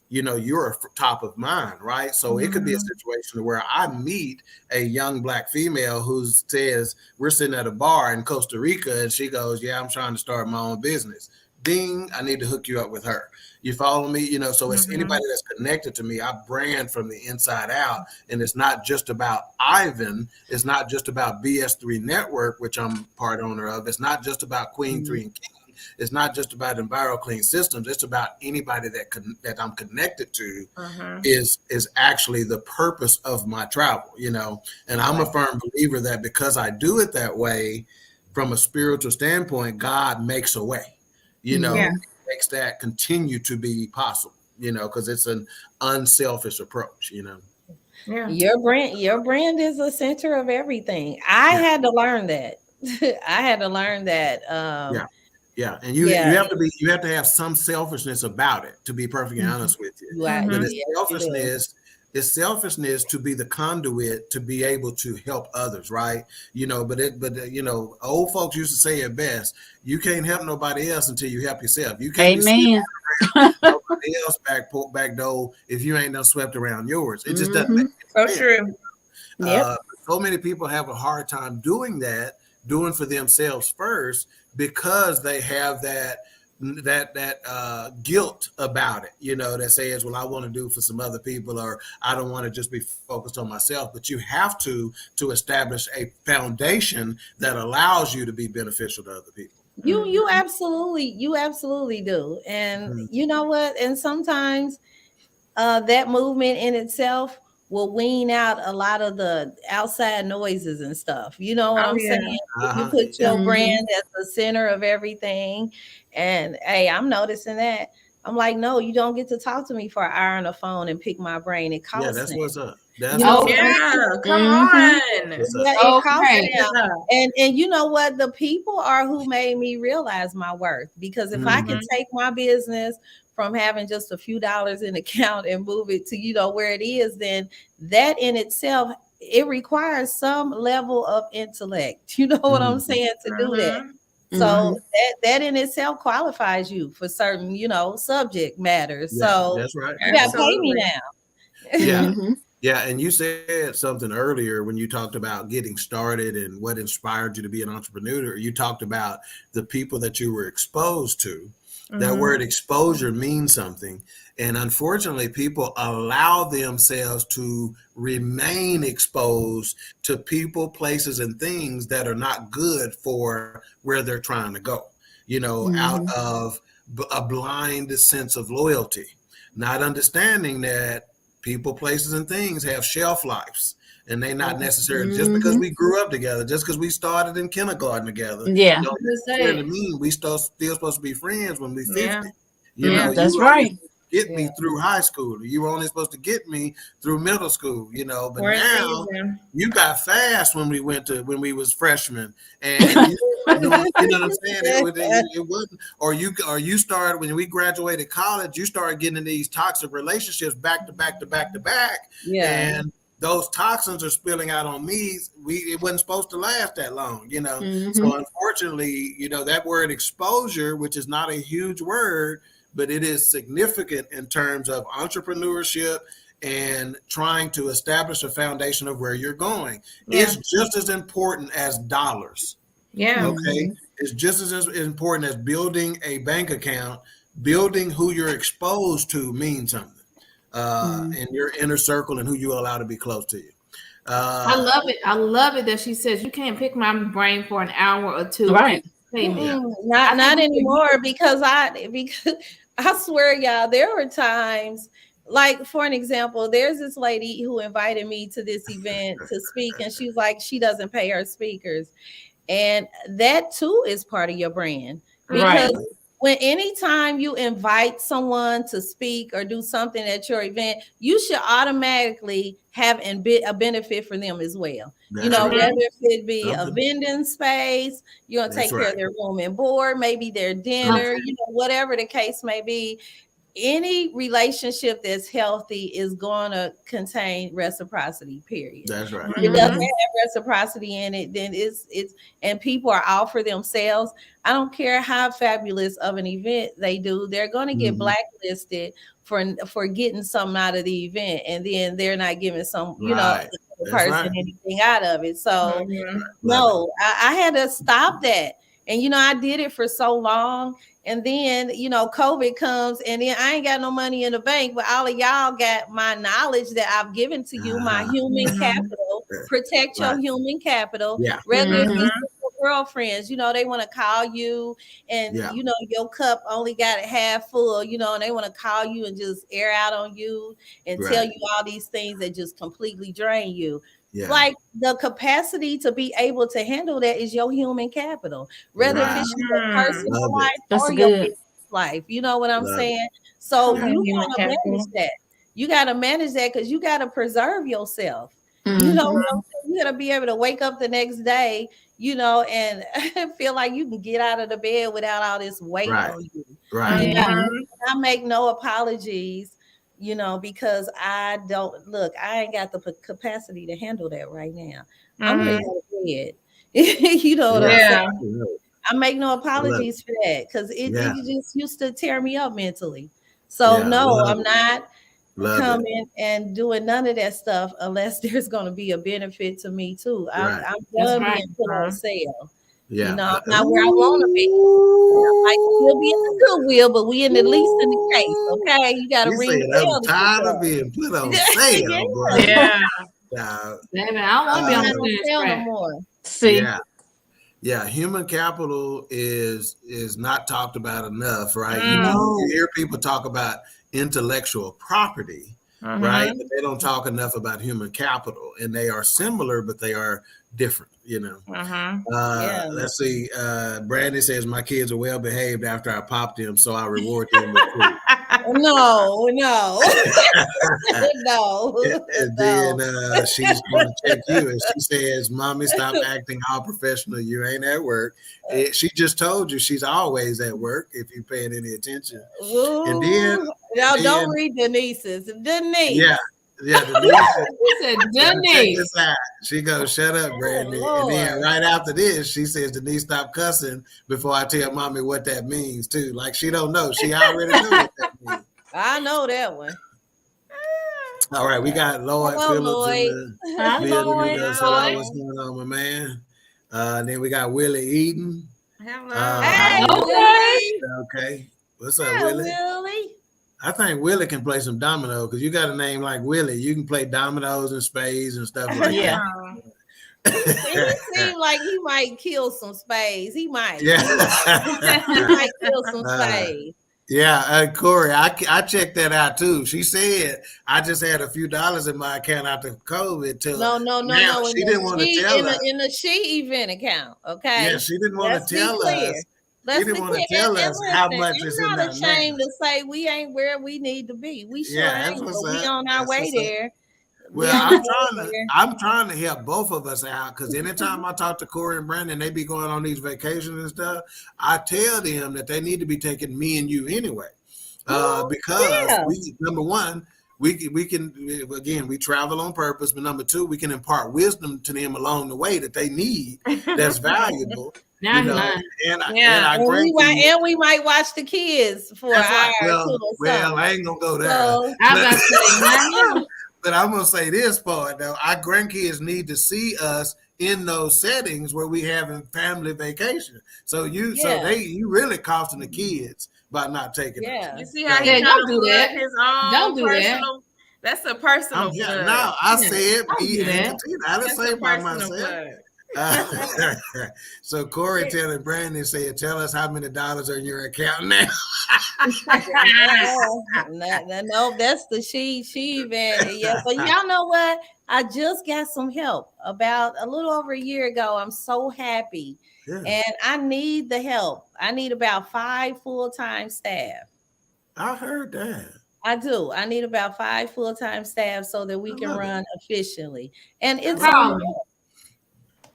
you're top of mind, right? So it could be a situation where I meet a young Black female who says, we're sitting at a bar in Costa Rica, and she goes, yeah, I'm trying to start my own business. Ding, I need to hook you up with her. You follow me? So it's anybody that's connected to me. I brand from the inside out, and it's not just about Ivan. It's not just about BS3 Network, which I'm part owner of. It's not just about Queen3 King. It's not just about EnviroClean Systems. It's about anybody that I'm connected to is actually the purpose of my travel, And I'm a firm believer that because I do it that way, from a spiritual standpoint, God makes a way, makes that continue to be possible, because it's an unselfish approach, Yeah. Your brand is the center of everything. I had to learn that. I had to learn that. Yeah, and you have to have some selfishness about it, to be perfectly honest with you. But it's selfishness to be the conduit to be able to help others, right? But old folks used to say it best: you can't help nobody else until you help yourself. You can't be nobody else back door if you ain't done swept around yours. It just doesn't make sense. So true. So many people have a hard time doing for themselves first, because they have that guilt about it, that says, well, I want to do for some other people, or I don't want to just be focused on myself. But you have to establish a foundation that allows you to be beneficial to other people. You absolutely do. And you know what? And sometimes that movement in itself will wean out a lot of the outside noises and stuff. You know what I'm saying? You put your brand at the center of everything. And hey, I'm noticing that. I'm like, no, you don't get to talk to me for an hour on the phone and pick my brain. It costs. Yeah, that's what's up. Come on. It costs. And you know what? The people are who made me realize my worth. Because if I can take my business from having just a few dollars in account and move it to, where it is, then that in itself, it requires some level of intellect. You know what I'm saying? To do that. So that in itself qualifies you for certain, subject matters. Yeah, so that's right. You got to pay me now. Yeah. And you said something earlier when you talked about getting started and what inspired you to be an entrepreneur. You talked about the people that you were exposed to. That word exposure means something. And unfortunately, people allow themselves to remain exposed to people, places, and things that are not good for where they're trying to go, out of a blind sense of loyalty, not understanding that people, places, and things have shelf lives. And they not necessarily just because we grew up together, just because we started in kindergarten together. Yeah, don't necessarily mean we still supposed to be friends when we 50. That's right. Get me through high school. You were only supposed to get me through middle school, But now you got fast when we was freshmen, and you know what I'm saying. It wasn't, or you started when we graduated college. You started getting in these toxic relationships back to back to back to back, and those toxins are spilling out on me. It wasn't supposed to last that long, So unfortunately, that word exposure, which is not a huge word, but it is significant in terms of entrepreneurship and trying to establish a foundation of where you're going. It's just as important as dollars. Yeah. Okay. It's just as important as building a bank account. Building who you're exposed to means something. In your inner circle and who you allow to be close to you. I love it. I love it that she says you can't pick my brain for an hour or two. Right. Not anymore, because I swear, y'all, there were times, like, for an example, there's this lady who invited me to this event to speak, and she was like, she doesn't pay her speakers. And that too is part of your brand, because when anytime you invite someone to speak or do something at your event, you should automatically have a benefit for them as well. Whether it be a vending space, you're gonna take care of their room and board, maybe their dinner, whatever the case may be. any relationship that's healthy is going to contain reciprocity, period. That's right. If it doesn't have reciprocity in it, then it's and people are out for themselves. I don't care how fabulous of an event they do, they're going to get blacklisted for getting something out of the event, and then they're not giving some, the person anything out of it. So no, I had to stop that. And I did it for so long. And then, COVID comes, and then I ain't got no money in the bank, but all of y'all got my knowledge that I've given to you, my human capital. Protect your human capital. Yeah. Whether it be girlfriends, they want to call you, and your cup only got it half full, and they want to call you and just air out on you and tell you all these things that just completely drain you. Yeah. Like the capacity to be able to handle that is your human capital, whether if it's your personal life or your business life. You know what I'm saying? So you gotta manage that. You gotta manage that because you gotta preserve yourself. You know what I'm saying? You gotta be able to wake up the next day, and feel like you can get out of the bed without all this weight on you. Right. I make no apologies. Because I ain't got the capacity to handle that right now. I'm ready to bed. What I'm saying? I make no apologies for that because it just used to tear me up mentally. So no, I'm not coming and doing none of that stuff unless there's going to be a benefit to me too. I'm done being put on sale. I'm not where I want to be. We'll be in the Goodwill, but we in the least in the case. Okay, you got to ring the bell. I'm tired of being put on sale, bro. Baby, I don't want to be on sale no more. See, human capital is not talked about enough, right? You hear people talk about intellectual property, right? But they don't talk enough about human capital, and they are similar, but they are different. Let's see. Brandy says my kids are well behaved after I popped them, so I reward them with food. No. No. And then she's going to check you, and she says, "Mommy, stop acting all professional. You ain't at work." She just told you she's always at work. If you're paying any attention. Ooh. And then don't read Denise's. Denise. Denise. She said Denise. She goes, "Shut up, Brandy." And then right after this, she says, "Denise, stop cussing before I tell Mommy what that means too." Like she don't know. She already knows what that means. I know that one. All right, we got Lloyd Phillips in the building. Hello, what's going on, my man? Then we got Willie Eden. Hello. Okay. What's up, Willie? I think Willie can play some domino because you got a name like Willie. You can play dominoes and spades and stuff like that. It seems like he might kill some spades. He might. Yeah. He might kill some spades. Yeah, Corey, I checked that out too. She said I just had a few dollars in my account after COVID. No. She didn't want to tell us in the S.H.E event account. Okay. Yeah, she didn't want to tell us. She didn't want to tell us how much is in that. I'm not ashamed to say we ain't where we need to be. We sure ain't, but we on our way there. Well, I'm trying to help both of us out because anytime I talk to Corey and Brandon, they be going on these vacations and stuff. I tell them that they need to be taking me and you anyway, because number one, we can again we travel on purpose, but number two, we can impart wisdom to them along the way that they need that's valuable. And we might watch the kids for an hour or two. Well, I ain't gonna go there. But I'm gonna say this part though: our grandkids need to see us in those settings where we having family vacation. So you really costing the kids by not taking them. You see how he don't do that. His own don't do personal. That's a personal. No, I said me and Katina. I didn't say by myself. So Corey telling Brandon said, "Tell us how many dollars are in your account now." No, that's the S.H.E.bad. Yeah, but y'all know what? I just got some help about a little over a year ago. I'm so happy, and I need the help. I need about 5 full-time staff. I heard that. I do. I need about 5 full-time staff so that we can run efficiently, and it's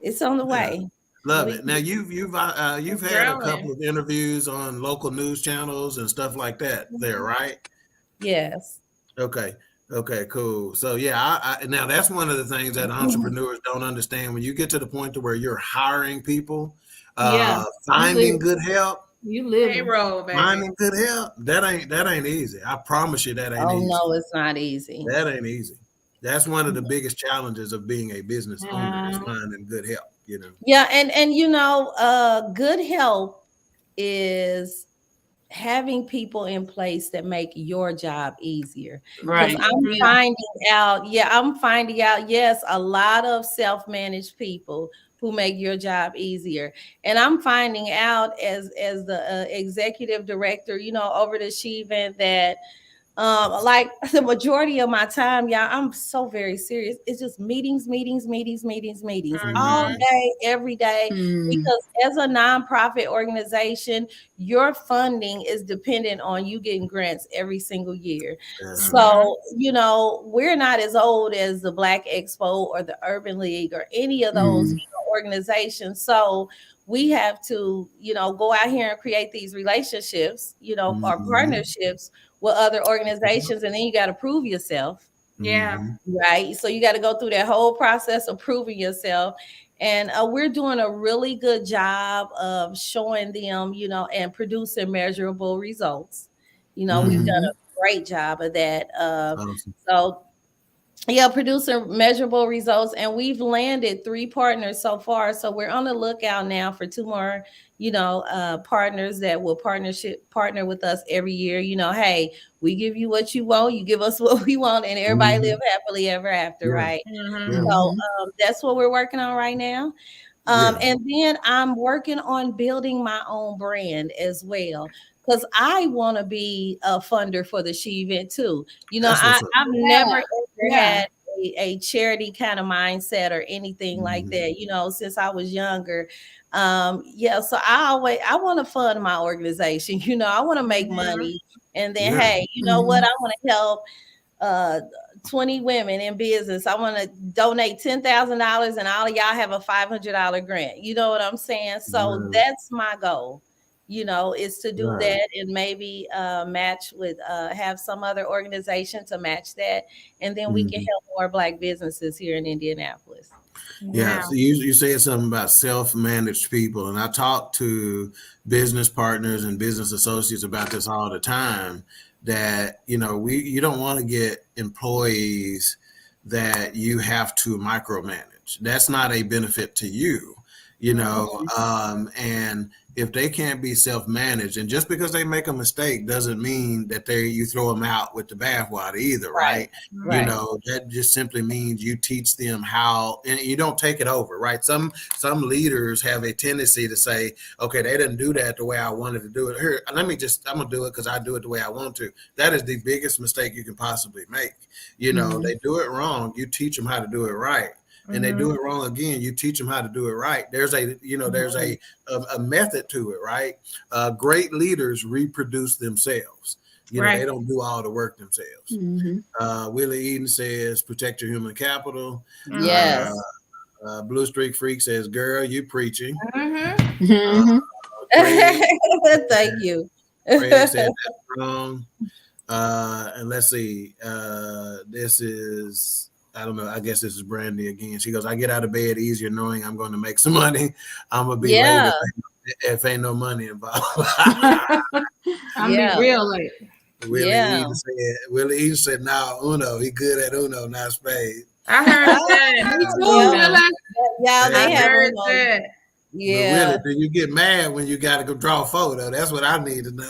it's on the way. Love it. Now you've had a couple of interviews on local news channels and stuff like that there, right? Yes. Okay. Okay, cool. So yeah, I now that's one of the things that entrepreneurs don't understand. When you get to the point to where you're hiring people, finding good help, payroll, baby. finding good help, that ain't easy. I promise you that ain't easy. Oh no, it's not easy. That ain't easy. That's one of the biggest challenges of being a business owner is finding good help, you know. Yeah, and good help is having people in place that make your job easier. Because I'm finding out, yes, a lot of self-managed people who make your job easier. And I'm finding out as the executive director, over the S.H.E event that like the majority of my time, y'all, I'm so very serious. It's just meetings all day, every day. Because as a nonprofit organization, your funding is dependent on you getting grants every single year. So, we're not as old as the Black Expo or the Urban League or any of those organizations. So we have to, go out here and create these relationships, or partnerships with other organizations, and then you got to prove yourself. Yeah. Right. So you got to go through that whole process of proving yourself. And we're doing a really good job of showing them, and producing measurable results. We've done a great job of that. Awesome. So producing measurable results, and we've landed 3 partners so far. So we're on the lookout now for 2 more, partners that will partner with us every year. Hey, we give you what you want, you give us what we want, and everybody live happily ever after, right? So that's what we're working on right now. And then I'm working on building my own brand as well, because I want to be a funder for the S.H.E event too. I've never ever had a charity kind of mindset or anything like that, since I was younger. So I want to fund my organization. I want to make money, and then hey, what? I want to help 20 women in business. I want to donate $10,000 and all of y'all have a $500 grant. You know what I'm saying? So that's my goal, is to do that, and maybe match with have some other organization to match that, and then we can help more Black businesses here in Indianapolis. Yeah, so you said something about self-managed people, and I talk to business partners and business associates about this all the time, that you don't want to get employees that you have to micromanage. That's not a benefit to you, and if they can't be self-managed, and just because they make a mistake doesn't mean that you throw them out with the bathwater either, right? That just simply means you teach them how, and you don't take it over, right? Some leaders have a tendency to say, okay, they didn't do that the way I wanted to do it. Here, I'm gonna do it because I do it the way I want to. That is the biggest mistake you can possibly make. They do it wrong, you teach them how to do it right. And they do it wrong again, you teach them how to do it right. There's a method to it, right? Great leaders reproduce themselves. They don't do all the work themselves. Willie Eden says, protect your human capital. Yes. Blue Streak Freak says, girl, you preaching. Thank you. Craig says, that's wrong. And let's see, this is, I don't know, I guess this is Brandy again. She goes, I get out of bed easier knowing I'm going to make some money. I'm going to be late if ain't no money involved. I'm be real late. Willie Eden said, now Uno, he good at Uno, not spade. I heard that. They have heard Uno. that. Yeah. But Willie, do you get mad when you got to go draw a photo? That's what I need to know.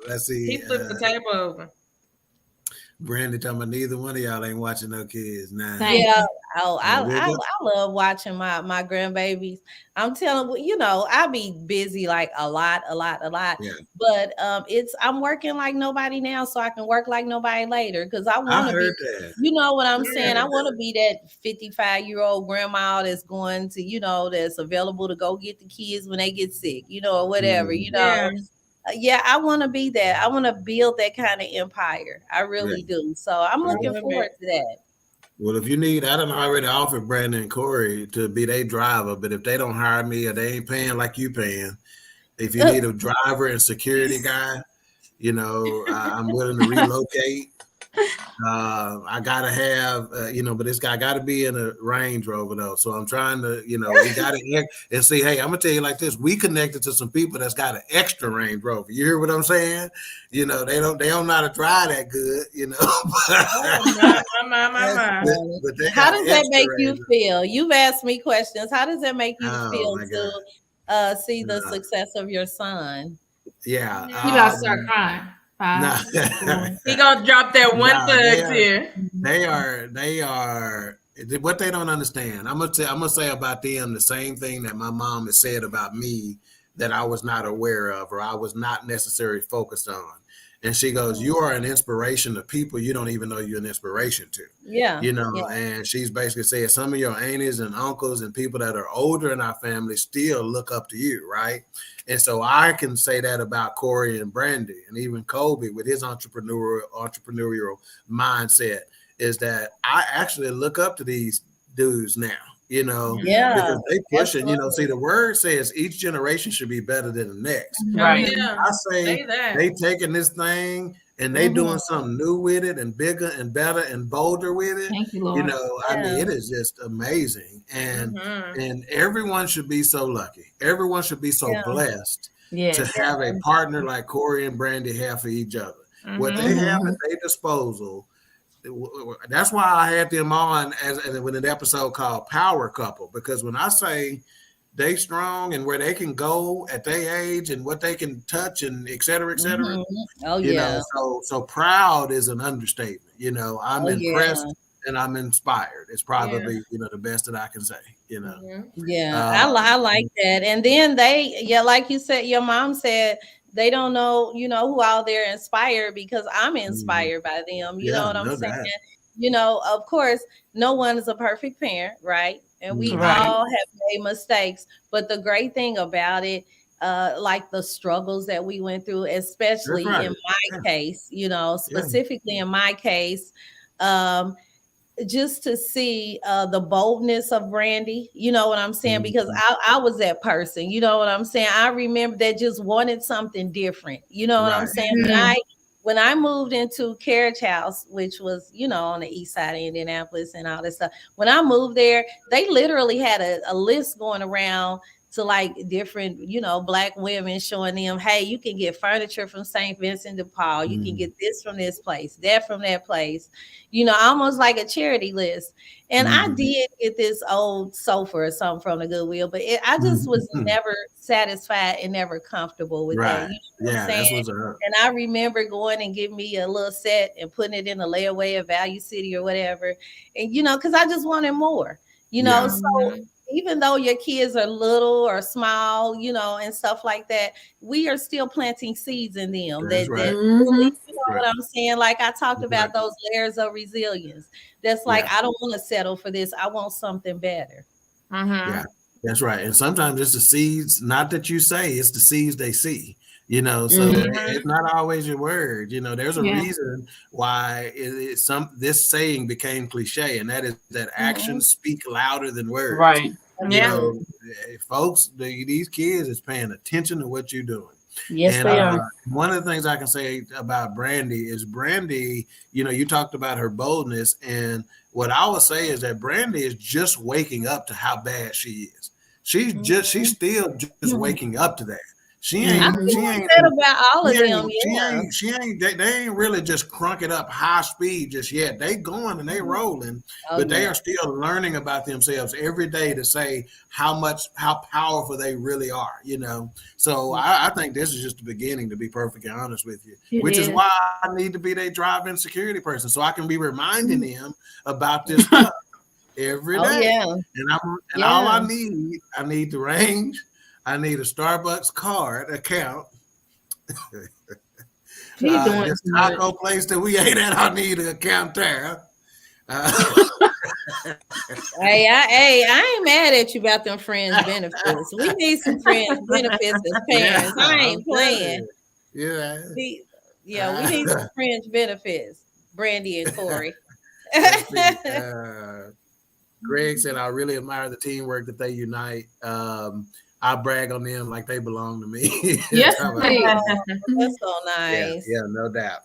Let's see. He flipped the table over. Brandy talking about neither one of y'all ain't watching no kids now. Yeah. I love watching my grandbabies. I'm telling you, I be busy like a lot. Yeah. But I'm working like nobody now, so I can work like nobody later. Because I want to be that. You know what I'm saying? I want to be that 55-year-old grandma that's going to, that's available to go get the kids when they get sick, or whatever, I want to be that. I want to build that kind of empire. I really do. So I'm looking forward to that. Well, if you need, I done already offered Brandon and Corey to be their driver, but if they don't hire me or they ain't paying like you paying, if you need a driver and security guy, you know, I'm willing to relocate. I gotta have, but this guy got to be in a Range Rover though. So I'm trying to, we got to and see. Hey, I'm gonna tell you like this: we connected to some people that's got an extra Range Rover. You hear what I'm saying? They don't know how to drive that good. But how does that make you feel? You've asked me questions. How does that make you feel to see the success of your son? Yeah, you about to start crying. He gonna drop that one thug here. They are what they don't understand. I'm gonna say about them the same thing that my mom has said about me that I was not aware of or I was not necessarily focused on. And she goes, you are an inspiration to people you don't even know you're an inspiration to. Yeah. And she's basically saying some of your aunties and uncles and people that are older in our family still look up to you, right? And so I can say that about Corey and Brandy and even Kobe with his entrepreneurial mindset is that I actually look up to these dudes now. Because they push it. See, the word says each generation should be better than the next. Right. Yeah. I say they taking this thing and they doing something new with it and bigger and better and bolder with it. Thank you, Lord. I mean, it is just amazing. And everyone should be so lucky. Everyone should be so blessed to have a partner like Corey and Brandy have for each other. What they have at their disposal. That's why I had them on with an episode called Power Couple, because when I say they strong and where they can go at their age and what they can touch and et cetera, so proud is an understatement. I'm impressed and I'm inspired. It's probably the best that I can say. I like that. And then like you said, your mom said, they don't know, who out there inspired because I'm inspired by them. You know what I'm saying? Of course, no one is a perfect parent, right? And we all have made mistakes. But the great thing about it, like the struggles that we went through, especially in my case, specifically in my case, just to see the boldness of Brandy, you know what I'm saying? Because I was that person, you know what I'm saying? I remember that just wanted something different, you know what I'm saying? When I moved into Carriage House, which was, on the east side of Indianapolis and all this stuff, when I moved there, they literally had a list going around to like different, Black women, showing them, hey, you can get furniture from St. Vincent de Paul. You can get this from this place, that from that place, almost like a charity list. And I did get this old sofa or something from the Goodwill, but I just was never satisfied and never comfortable with that. That's what's up. And I remember going and getting me a little set and putting it in a layaway at Value City or whatever. And, because I just wanted more, so even though your kids are little or small, and stuff like that, we are still planting seeds in them. What I'm saying? Like I talked about those layers of resilience. That's like, I don't want to settle for this. I want something better. Yeah, that's right. And sometimes it's the seeds, not that you say, it's the seeds they see. So it's not always your word. There's a reason why this saying became cliche, and that is that actions speak louder than words. Right. Folks, these kids is paying attention to what you're doing. Yes, they are. One of the things I can say about Brandy is you talked about her boldness, and what I would say is that Brandy is just waking up to how bad she is. She's still just waking up to that. She ain't about all of them. They ain't really just crunk it up high speed just yet. They going and they rolling, but they are still learning about themselves every day to say how powerful they really are, So I think this is just the beginning, to be perfectly honest with you, which is why I need to be their drive-in security person, so I can be reminding them about this stuff every day. And all I need the range. I need a Starbucks card account. This taco place that we ate at, I need an account there. Hey, I ain't mad at you about them friends benefits. We need some friends benefits as parents. I ain't playing. We need some friends benefits. Brandy and Corey. Greg said, I really admire the teamwork that they unite. I brag on them like they belong to me. Yes, that's so nice. Yeah, no doubt.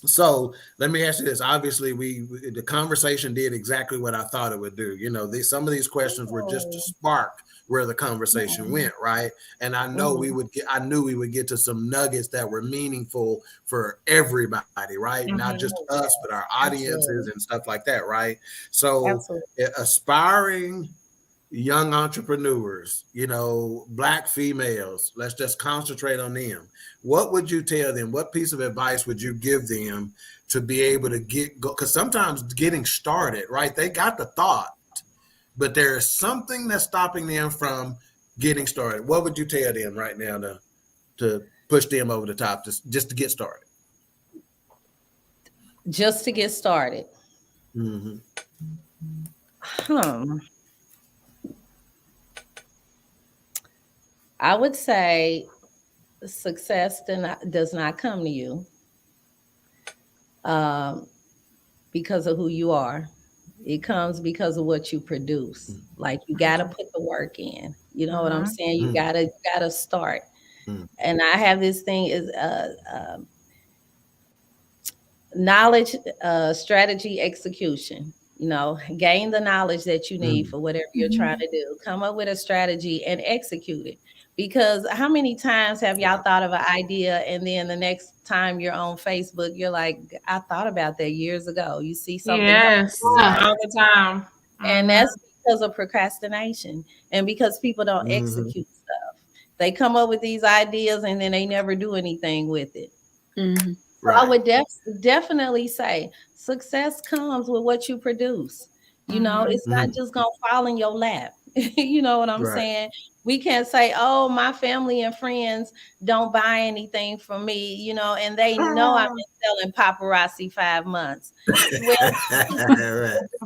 So let me ask you this. Obviously, the conversation did exactly what I thought it would do. You know, some of these questions were just to spark where the conversation went, right? And I know I knew we would get to some nuggets that were meaningful for everybody, right? Not just us, but our audiences and stuff like that, right? So aspiring young entrepreneurs, you know, Black females, let's just concentrate on them. What would you tell them? What piece of advice would you give them to be able to go? Because sometimes getting started, right? They got the thought, but there is something that's stopping them from getting started. What would you tell them right now to push them over the top, just to get started? Just to get started. I would say success does not come to you because of who you are. It comes because of what you produce. Like you got to put the work in. You know what I'm saying? You gotta start. And I have this thing is knowledge, strategy, execution. You know, gain the knowledge that you need for whatever you're trying to do. Come up with a strategy and execute it. Because how many times have y'all thought of an idea and then the next time you're on Facebook, you're like, I thought about that years ago. You see something. Yes, all the time. And that's because of procrastination and because people don't execute stuff. They come up with these ideas and then they never do anything with it. So I would definitely say success comes with what you produce. You know, it's not just going to fall in your lap. You know what I'm saying? We can't say, oh, my family and friends don't buy anything from me, you know, and they know I've been selling paparazzi 5 months. Well,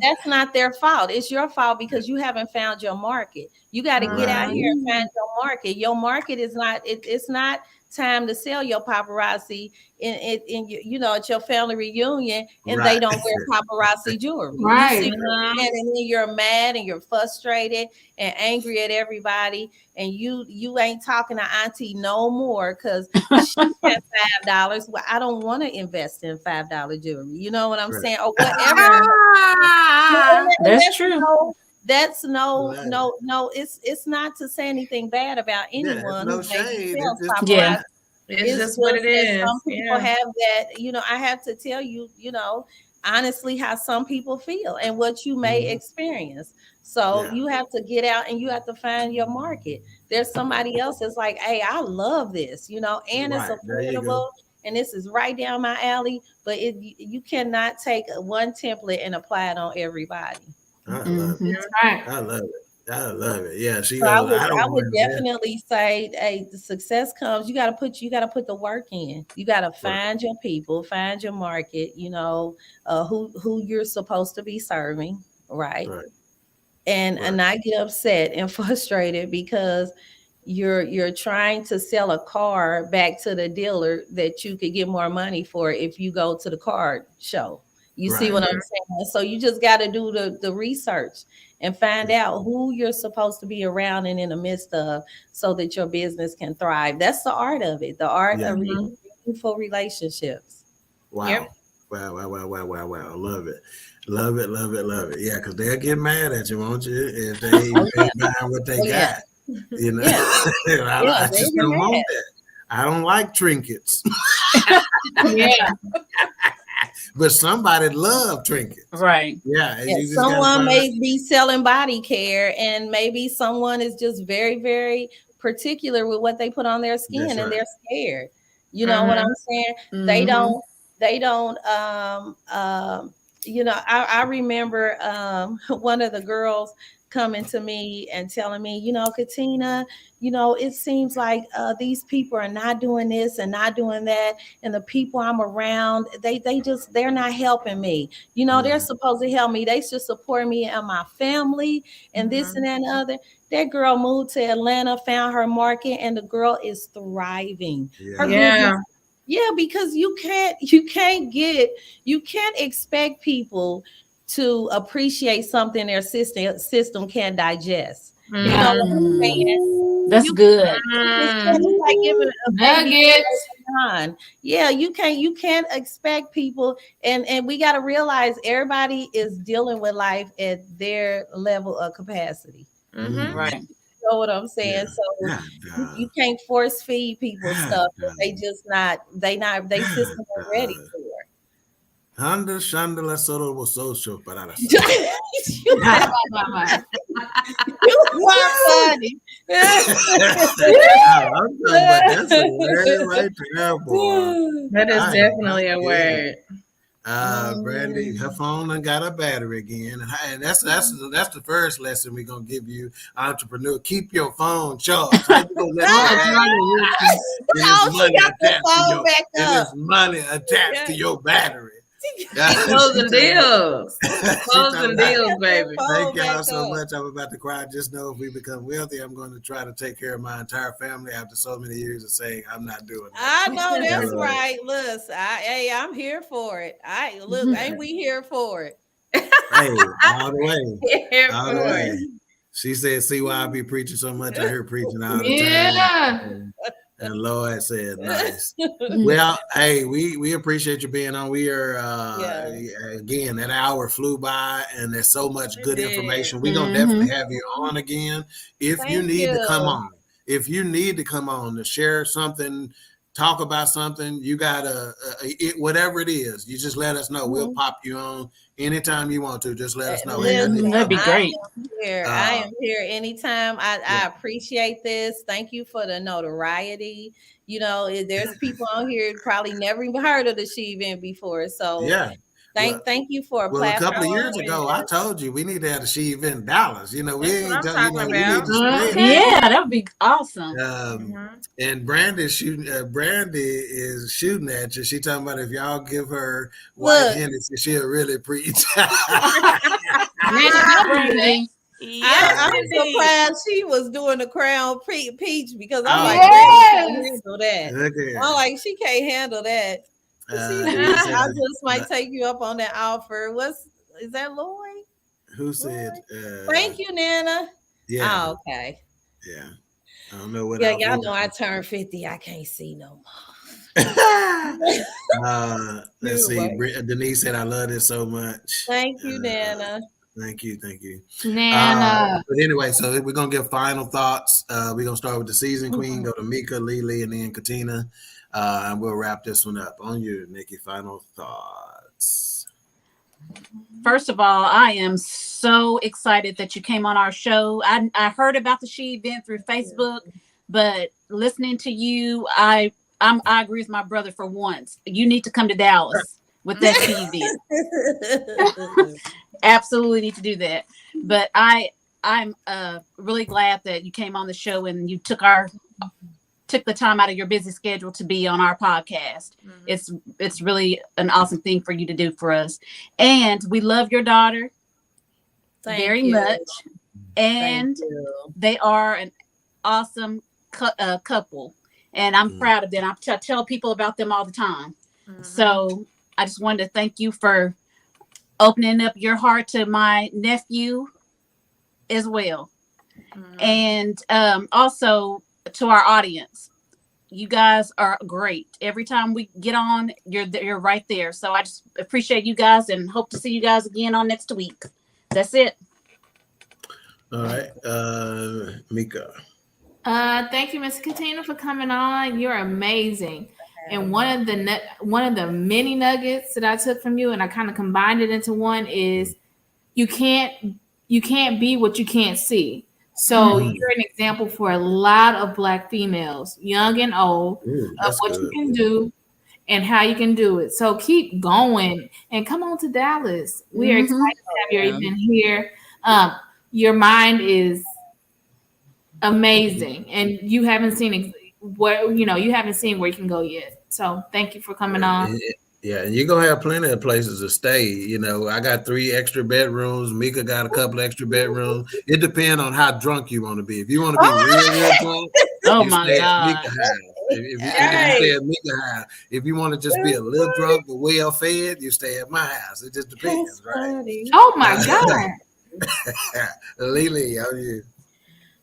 that's not their fault. It's your fault because you haven't found your market. You got to get out here and find your market. Your market is not, it's not time to sell your paparazzi in you know, at your family reunion and they don't wear paparazzi jewelry. You see, and then you're mad and you're frustrated and angry at everybody and you ain't talking to auntie no more because she had $5. Well, I don't want to invest in $5 jewelry. You know what I'm saying? Or whatever. That's true. That's no. It's not to say anything bad about anyone who maybe sells paparazzi. It's just what it is. Some people have that, you know, I have to tell you, you know, honestly, how some people feel and what you may experience. So you have to get out and you have to find your market. There's somebody else that's like, hey, I love this, you know, and it's affordable and this is right down my alley. But you cannot take one template and apply it on everybody. I love it. I love it. I love it. Yeah, she. So I would definitely say, hey, the success comes. You got to put the work in. You got to find your people, find your market. You know, who you're supposed to be serving, right? And not get upset and frustrated because you're trying to sell a car back to the dealer that you could get more money for if you go to the car show. You see what I'm saying? So you just got to do the research and find out who you're supposed to be around and in the midst of so that your business can thrive. That's the art of it. The art of meaningful relationships. Wow. Wow. I love it. Love it. Yeah, because they'll get mad at you, won't you? If they ain't buying what they got. You know, I just don't want that. I don't like trinkets. But somebody love trinkets. Right. Yeah. Someone may be selling body care and maybe someone is just very, very particular with what they put on their skin and they're scared. You know what I'm saying? They don't, you know, I remember one of the girls coming to me and telling me, you know, Katina, you know, it seems like these people are not doing this and not doing that. And the people I'm around, they're not helping me. You know, they're supposed to help me. They should support me and my family and this and that and other. That girl moved to Atlanta, found her market, and the girl is thriving. Her business Yeah, because you can't expect people to appreciate something their system can digest. You know what I'm saying? That's good. It's like giving a baby nuggets. Yeah, you can't expect people, and we got to realize everybody is dealing with life at their level of capacity. Right. You know what I'm saying? So you can't force feed people stuff that they just not they system are ready for. Handa Shandala Soto was social, but I You are funny. I'm talking about that's a word right there, boy. That is definitely a word. Brandy, her phone done got a battery again, and that's the first lesson we're gonna give you, entrepreneur. Keep your phone charged. How you gonna let it is money attached to your battery. Closing deals. Closing deals, baby. Thank y'all so much. I'm about to cry. Just know if we become wealthy, I'm going to try to take care of my entire family after so many years of saying I'm not doing that. I know that's right. Look, I'm here for it. Ain't we here for it? Hey, all the way. All the way. She said, see why I be preaching so much? I hear preaching all the time. Yeah. And Lloyd said, nice. Well, hey, we appreciate you being on. We are, again, that hour flew by, and there's so much good information. We're going to definitely have you on again. If you need to come on, to share something, talk about something, you got whatever it is, you just let us know. We'll pop you on anytime you want to. Just let us know. That'd be great. I am here anytime. I appreciate this. Thank you for the notoriety. You know, there's people on here who probably never even heard of the S.H.E event before. So thank you for a platform. A couple of years ago, I told you we need to have the S.H.E event in Dallas. You know, we ain't talking about. Yeah, that would be awesome. And Brandy is shooting at you. She talking about if y'all give her White Hennessy, she'll really preach. Brandy. I'm surprised she was doing the Crown Peach because I'm like, handle that. I'm like, she can't handle that. I just might take you up on that offer. Is that Lloyd? Who said? Thank you, Nana. Yeah. Oh, okay. Yeah. I don't know what. Yeah, y'all know I turned 50. I can't see no more. Let's see. Denise said, "I love this so much." Thank you, Nana. Thank you, Nana. But anyway, so we're gonna give final thoughts. We're gonna start with the season queen, go to Mika, Lily, and then Katina, and we'll wrap this one up. On you, Nikki. Final thoughts. First of all, I am so excited that you came on our show. I heard about the S.H.E event through Facebook, but listening to you, I agree with my brother for once. You need to come to Dallas with that S.H.E event. Absolutely need to do that. But I'm really glad that you came on the show and you took the time out of your busy schedule to be on our podcast. It's really an awesome thing for you to do for us. And we love your daughter very much. And they are an awesome couple. And I'm proud of them. I tell people about them all the time. So I just wanted to thank you for opening up your heart to my nephew as well. And also to our audience, you guys are great. Every time we get on, you're right there. So I just appreciate you guys and hope to see you guys again on next week. That's it. All right, Mika. Thank you, Miss Katina, for coming on. You're amazing. And one of the many nuggets that I took from you, and I kind of combined it into one, is you can't be what you can't see. So you're an example for a lot of Black females, young and old, of what you can do and how you can do it. So keep going and come on to Dallas. We are excited to have your event here. Your mind is amazing, and you haven't seen where you haven't seen where you can go yet. So thank you for coming on. Yeah, and you're gonna have plenty of places to stay. You know, I got 3 extra bedrooms. Mika got a couple extra bedrooms. It depends on how drunk you want to be. If you want to be real drunk, oh my God. If you stay at Mika house, if you want to just be a little drunk but well fed, you stay at my house. It just depends, right? Oh my God. Lily, how are you?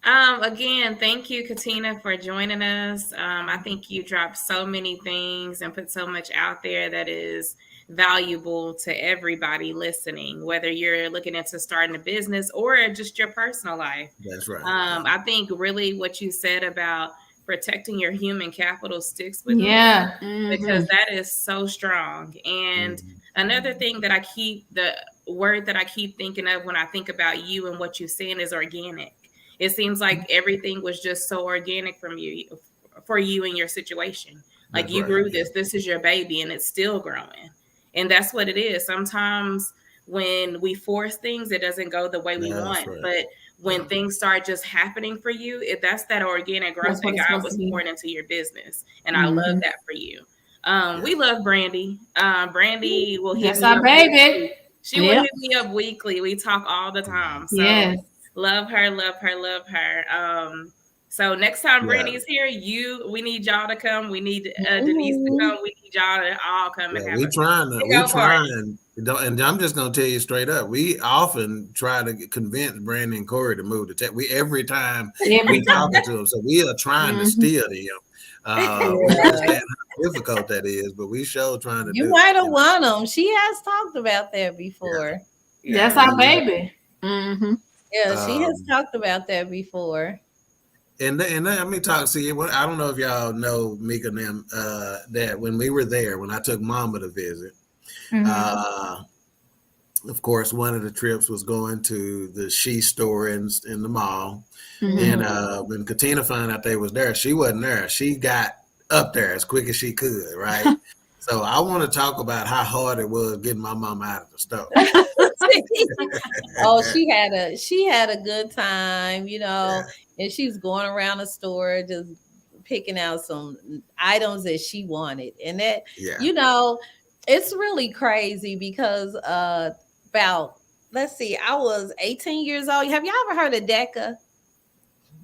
Again, thank you, Katina, for joining us. I think you dropped so many things and put so much out there that is valuable to everybody listening, whether you're looking into starting a business or just your personal life. That's right. I think really what you said about protecting your human capital sticks with me. Yeah. Because that is so strong. And another thing that the word that I keep thinking of when I think about you and what you're saying is organic. It seems like everything was just so organic for you and your situation. Like you grew this is your baby and it's still growing. And that's what it is. Sometimes when we force things, it doesn't go the way we want. Right. But when things start just happening for you, that's that organic growth that God was pouring into your business. And I love that for you. We love Brandy. Brandy will hit me up. Baby. She will hit me up weekly. We talk all the time. So love her, love her, love her. So next time Brandy is here, we need y'all to come. We need Denise to come. We need y'all to all come and have we trying. And I'm just gonna tell you straight up, we often try to convince Brandy and Corey to move to Texas. Every time we talking to them, so we are trying to steer them. We understand how difficult that is, but we sure trying to. You might have won them. She has talked about that before. That's our baby. Yeah, she has talked about that before. And let me talk to you. I don't know if y'all know Mika and them, that when we were there, when I took Mama to visit, of course, one of the trips was going to the S.H.E store in the mall. And when Katina found out they was there, she wasn't there. She got up there as quick as she could, right? So I want to talk about how hard it was getting my mama out of the store. Oh, she had a good time, and she was going around the store just picking out some items that she wanted. And that, it's really crazy because I was 18 years old. Have y'all ever heard of DECA?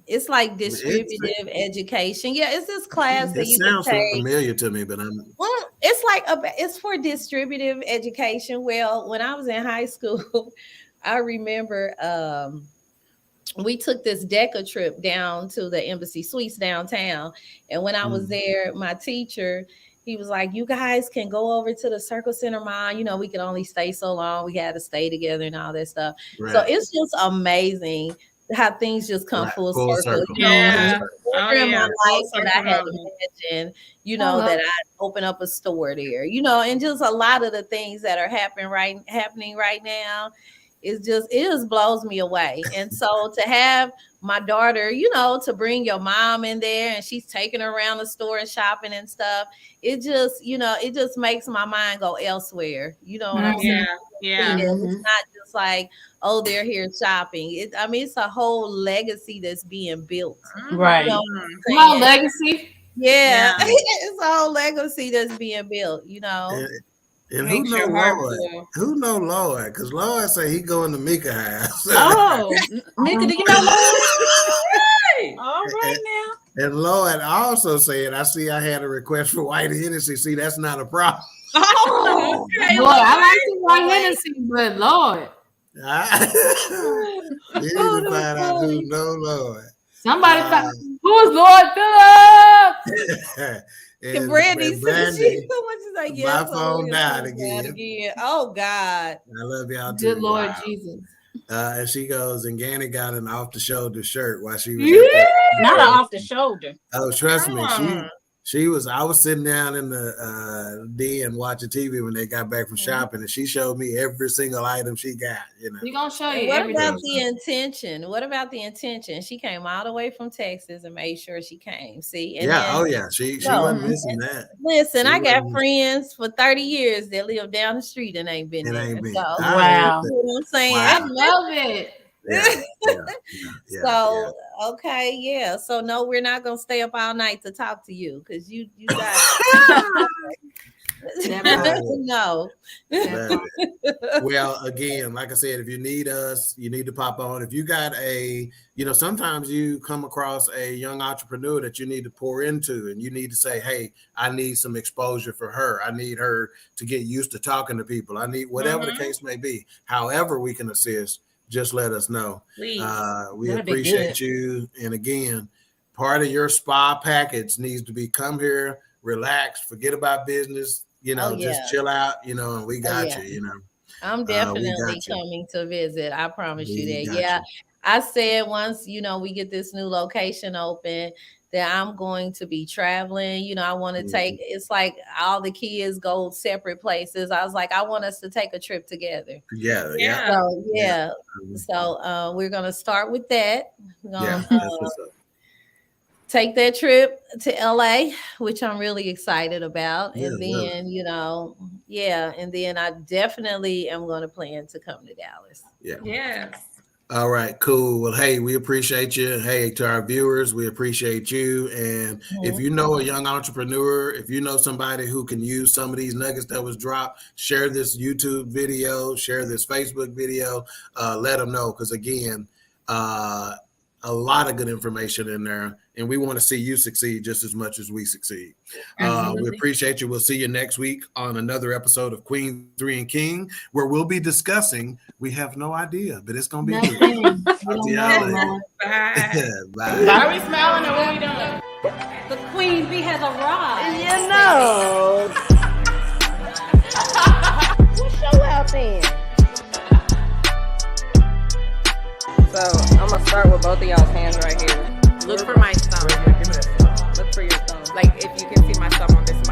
It's like distributive education. Yeah, it's this class that you can take. Sounds familiar to me, but it's for distributive education. Well, when I was in high school, I remember we took this DECA trip down to the Embassy Suites downtown. And when I was there, my teacher, he was like, you guys can go over to the Circle Center Mall. We could only stay so long. We had to stay together and all that stuff. Right. So it's just amazing how things just come full circle. Yeah. In my life that I had imagined, that I'd open up a store there, and just a lot of the things that are happening right now. It just blows me away. And so to have my daughter, to bring your mom in there and she's taking her around the store and shopping and stuff, it just makes my mind go elsewhere. You know what I'm saying? Yeah. It's not just like, oh, they're here shopping. It's a whole legacy that's being built. Right. Whole legacy. Yeah. It's a whole legacy that's being built, And who know Lord? Who know Lord? Because Lord say he going to Mika house. Oh, Mika, do you know Lord? All right now. And Lord also said, I had a request for white Hennessy. See, that's not a problem. Oh, okay, Lord, I like the white Hennessy, but Lord. You need to find out who know Lord. Somebody who's Lord Phillips? And Brandy said my phone died again. Oh God. I love y'all too. Good Lord Jesus. And she goes, and Ganny got an off the shoulder shirt while she was not an off the shoulder. Oh, trust me, I was sitting down in the den watching TV when they got back from shopping, and she showed me every single item she got. We're gonna show you. What about the intention? What about the intention? She came all the way from Texas and made sure she came. See, and she wasn't missing that. Listen, I got friends for 30 years that live down the street and ain't been there. So, wow, you know what I'm saying? Wow. I love it. So okay, yeah. So no, we're not gonna stay up all night to talk to you because you got no. Well, again, like I said, if you need us, you need to pop on. If you got sometimes you come across a young entrepreneur that you need to pour into, and you need to say, hey, I need some exposure for her. I need her to get used to talking to people. I need whatever the case may be. However we can assist, just let us know. We appreciate you. And again, part of your spa package needs to be come here, relax, forget about business, just chill out, and we got you. I'm definitely coming to visit. I promise you that. Yeah. I said once, we get this new location open, that I'm going to be traveling. I want to take, it's like all the kids go separate places. I was like, I want us to take a trip together. So we're going to start with that. We're going to take that trip to LA, which I'm really excited about. And then, and then I definitely am going to plan to come to Dallas. Yes. All right, cool. Well, hey, we appreciate you. Hey, to our viewers, we appreciate you. And if you know a young entrepreneur, if you know somebody who can use some of these nuggets that was dropped, share this YouTube video, share this Facebook video, let them know. Because again, a lot of good information in there, and we want to see you succeed just as much as we succeed. We appreciate you. We'll see you next week on another episode of Queen3 King, where we'll be discussing, we have no idea, but it's going to be good. Bye. Bye. Why are we smiling or what are we doing? The Queen Bee has arrived. What's your out then? So I'm gonna start with both of y'all's hands right here. Look for my thumb. Look for your thumb. Like if you can see my thumb on this